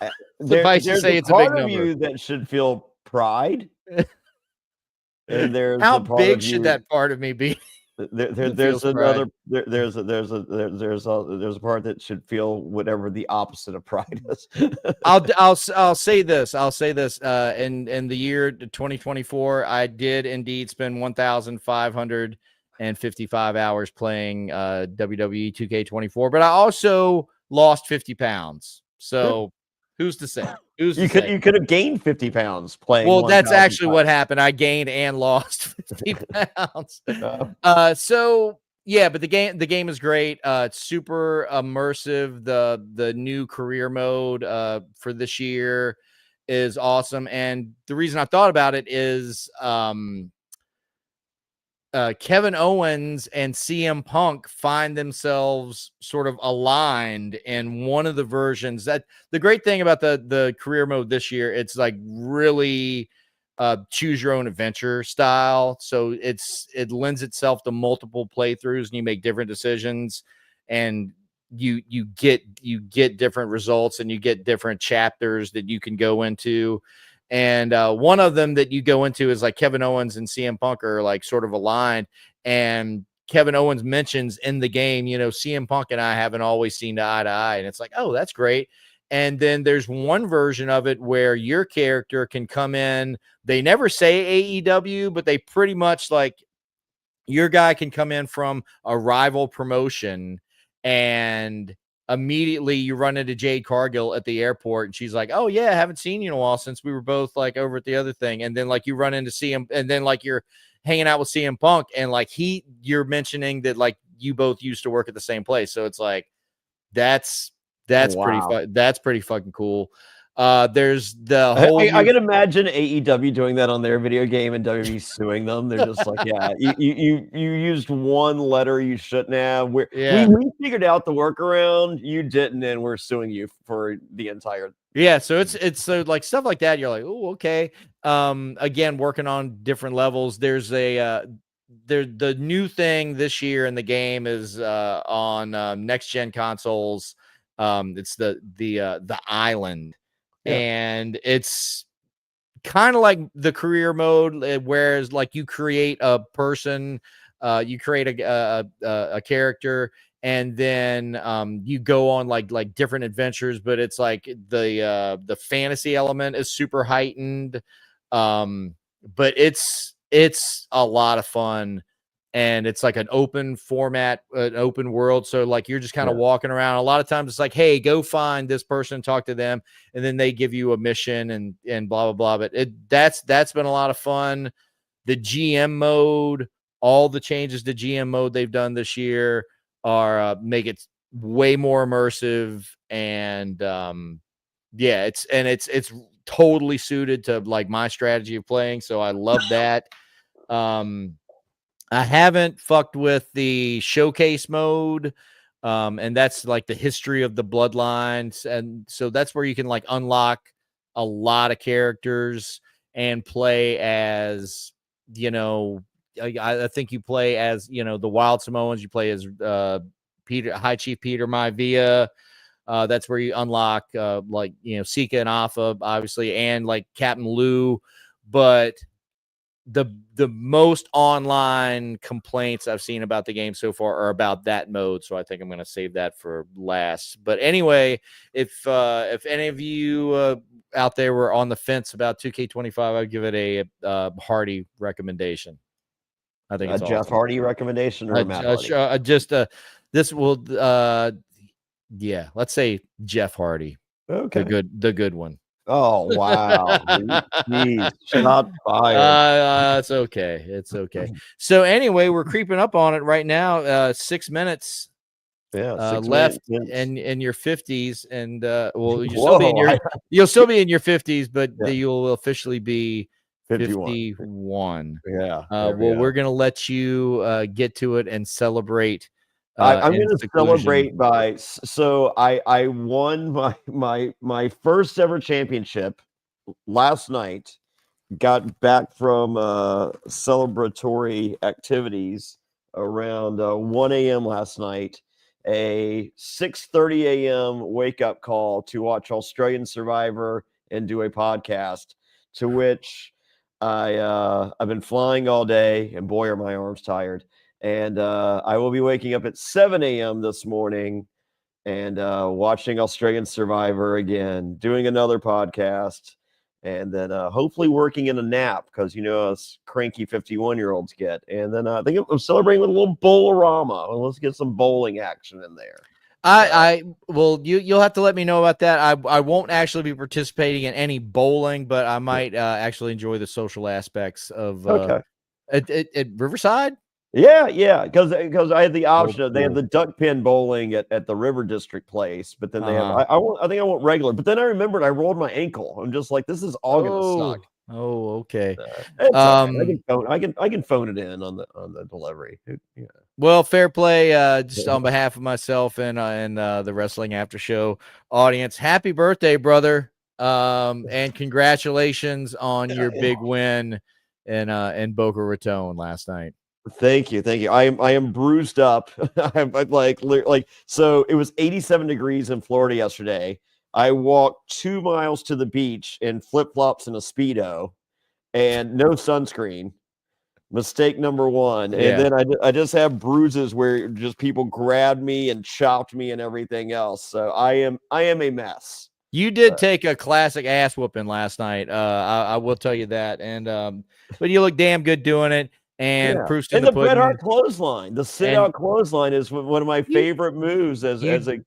Speaker 1: suffice to say, it's a big
Speaker 2: part of
Speaker 1: number.
Speaker 2: you that should feel pride. And there's
Speaker 1: How
Speaker 2: a part
Speaker 1: big
Speaker 2: of
Speaker 1: should
Speaker 2: you,
Speaker 1: that part of me be?
Speaker 2: there's another there's a part that should feel whatever the opposite of pride is.
Speaker 1: I'll say this. In the year 2024, I did indeed spend 1,555 hours playing WWE 2K24, but I also lost 50 pounds. So who's to say? You
Speaker 2: could have gained 50 pounds playing.
Speaker 1: Well, that's actually what happened. I gained and lost 50 pounds. So yeah, but the game is great. It's super immersive. The new career mode for this year is awesome. And the reason I thought about it is Kevin Owens and CM Punk find themselves sort of aligned in one of the versions. That the great thing about the career mode this year, it's like really choose your own adventure style. So it lends itself to multiple playthroughs, and you make different decisions, and you get different results, and you get different chapters that you can go into. And one of them that you go into is like Kevin Owens and CM Punk are like sort of aligned. And Kevin Owens mentions in the game, CM Punk and I haven't always seen eye to eye. And it's like, oh, that's great. And then there's one version of it where your character can come in. They never say AEW, but they pretty much like your guy can come in from a rival promotion, and immediately you run into Jade Cargill at the airport, and she's like, oh yeah, I haven't seen you in a while since we were both like over at the other thing. And then like you run into CM, and then like you're hanging out with CM Punk, and like you're mentioning that like you both used to work at the same place. So it's like, that's
Speaker 2: Wow.
Speaker 1: that's pretty fucking cool. There's the whole
Speaker 2: I can imagine AEW doing that on their video game and WWE suing them. They're just like, yeah, you used one letter you shouldn't have. We figured out the workaround, you didn't, and we're suing you for the entire.
Speaker 1: Yeah, so it's so like stuff like that. You're like, oh, okay. Again, working on different levels. There's the new thing this year in the game is on next gen consoles. It's the island. Yeah. And it's kind of like the career mode, whereas like you create a person, you create a character, and then you go on like different adventures, but it's like the fantasy element is super heightened. But it's a lot of fun. And it's like an open format, an open world. So like you're just kind of walking around. A lot of times it's like, hey, go find this person, talk to them, and then they give you a mission and blah blah blah. But that's been a lot of fun. The GM mode, all the changes to GM mode they've done this year are make it way more immersive. And it's totally suited to like my strategy of playing. So I love that. I haven't fucked with the showcase mode. And that's like the history of the bloodlines. And so that's where you can like unlock a lot of characters and play as, I think you play as, the Wild Samoans. You play as High Chief Peter Maivia. That's where you unlock Sika and Alpha, obviously, and like Captain Lou. But the most online complaints I've seen about the game so far are about that mode, so I think I'm going to save that for last. But anyway, if any of you out there were on the fence about 2K25, I'd give it a hearty recommendation. I think it's
Speaker 2: Jeff
Speaker 1: awesome.
Speaker 2: Hardy recommendation or Matt Hardy?
Speaker 1: This will let's say Jeff Hardy.
Speaker 2: Okay,
Speaker 1: the good one.
Speaker 2: Oh wow! Jeez, shot fired.
Speaker 1: It's okay. It's okay. So anyway, we're creeping up on it right now. 6 minutes.
Speaker 2: Yeah, 6
Speaker 1: left
Speaker 2: minutes.
Speaker 1: in your 50s, and you'll still be in your 50s, but you'll officially be 51.
Speaker 2: Yeah.
Speaker 1: We're gonna let you get to it and celebrate.
Speaker 2: I'm going to celebrate by I won my first ever championship last night. Got back from celebratory activities around 1 a.m. last night. A 6:30 a.m. wake up call to watch Australian Survivor and do a podcast. To which I've been flying all day, and boy, are my arms tired. And I will be waking up at 7 a.m. this morning and watching Australian Survivor again, doing another podcast, and then hopefully working in a nap because, us cranky 51-year-olds get. And then I think I'm celebrating with a little bowlerama. Let's get some bowling action in there.
Speaker 1: You'll have to let me know about that. I won't actually be participating in any bowling, but I might actually enjoy the social aspects of at Riverside.
Speaker 2: Yeah, because I had the option of they have
Speaker 1: cool.
Speaker 2: the duck pin bowling at the River District place, but then they have
Speaker 1: Uh-huh.
Speaker 2: I think I want regular, but then I remembered I rolled my ankle. I'm just like, this is all gonna suck.
Speaker 1: Okay.
Speaker 2: It's okay. I can phone it in on the delivery. Yeah.
Speaker 1: Well, fair play. Just on behalf of myself and the Wrestling After Show audience, happy birthday, brother! And congratulations on your big win in Boca Raton last night.
Speaker 2: Thank you. I am bruised up. I'm like so. It was 87 degrees in Florida yesterday. I walked 2 miles to the beach in flip flops and a speedo, and no sunscreen. Mistake number one. And then I just have bruises where just people grabbed me and chopped me and everything else. So I am a mess.
Speaker 1: You did take a classic ass whooping last night. I will tell you that. And but you look damn good doing it. And proof's in
Speaker 2: And
Speaker 1: the
Speaker 2: the Bret Hart
Speaker 1: pudding.
Speaker 2: clothesline, the sit out clothesline is one of my favorite moves as a.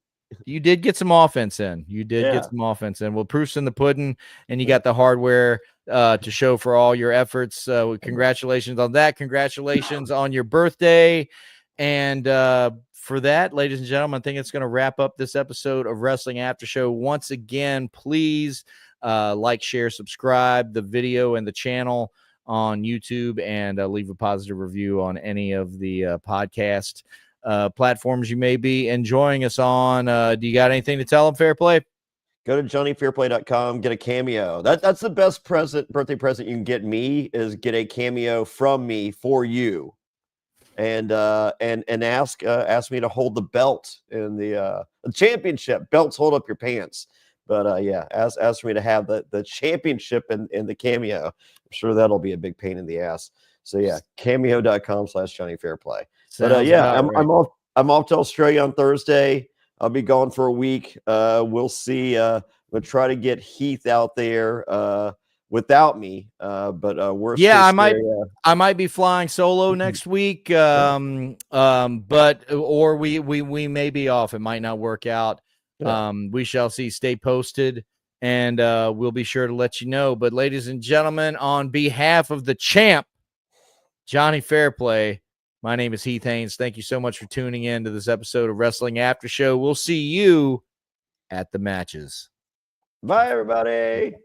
Speaker 1: You did get some offense in. You did get some offense in. Well, proof's in the pudding, and you got the hardware to show for all your efforts. So congratulations on that. Congratulations on your birthday. And for that, ladies and gentlemen, I think it's going to wrap up this episode of Wrestling After Show. Once again, please like, share, subscribe the video and the channel on YouTube, and leave a positive review on any of the podcast platforms you may be enjoying us on. Do you got anything to tell them, Fairplay?
Speaker 2: Go to JonnyFairplay.com, get a cameo. That's the best birthday present you can get me, is get a cameo from me for you. And ask me to hold the belt in the championship. Belts hold up your pants. But ask me to have the championship in the cameo. I'm sure that'll be a big pain in the ass. So yeah, cameo.com/JonnyFairplay. But I'm off to Australia on Thursday. I'll be gone for a week. We'll see. We'll try to get Heath out there without me. But worst case
Speaker 1: I might be flying solo next week. But or we may be off. It might not work out. We shall see. Stay posted, and we'll be sure to let you know. But ladies and gentlemen, on behalf of the champ, Jonny Fairplay, my name is Heath Haynes. Thank you so much for tuning in to this episode of Wrestling After Show. We'll see you at the matches.
Speaker 2: Bye, everybody.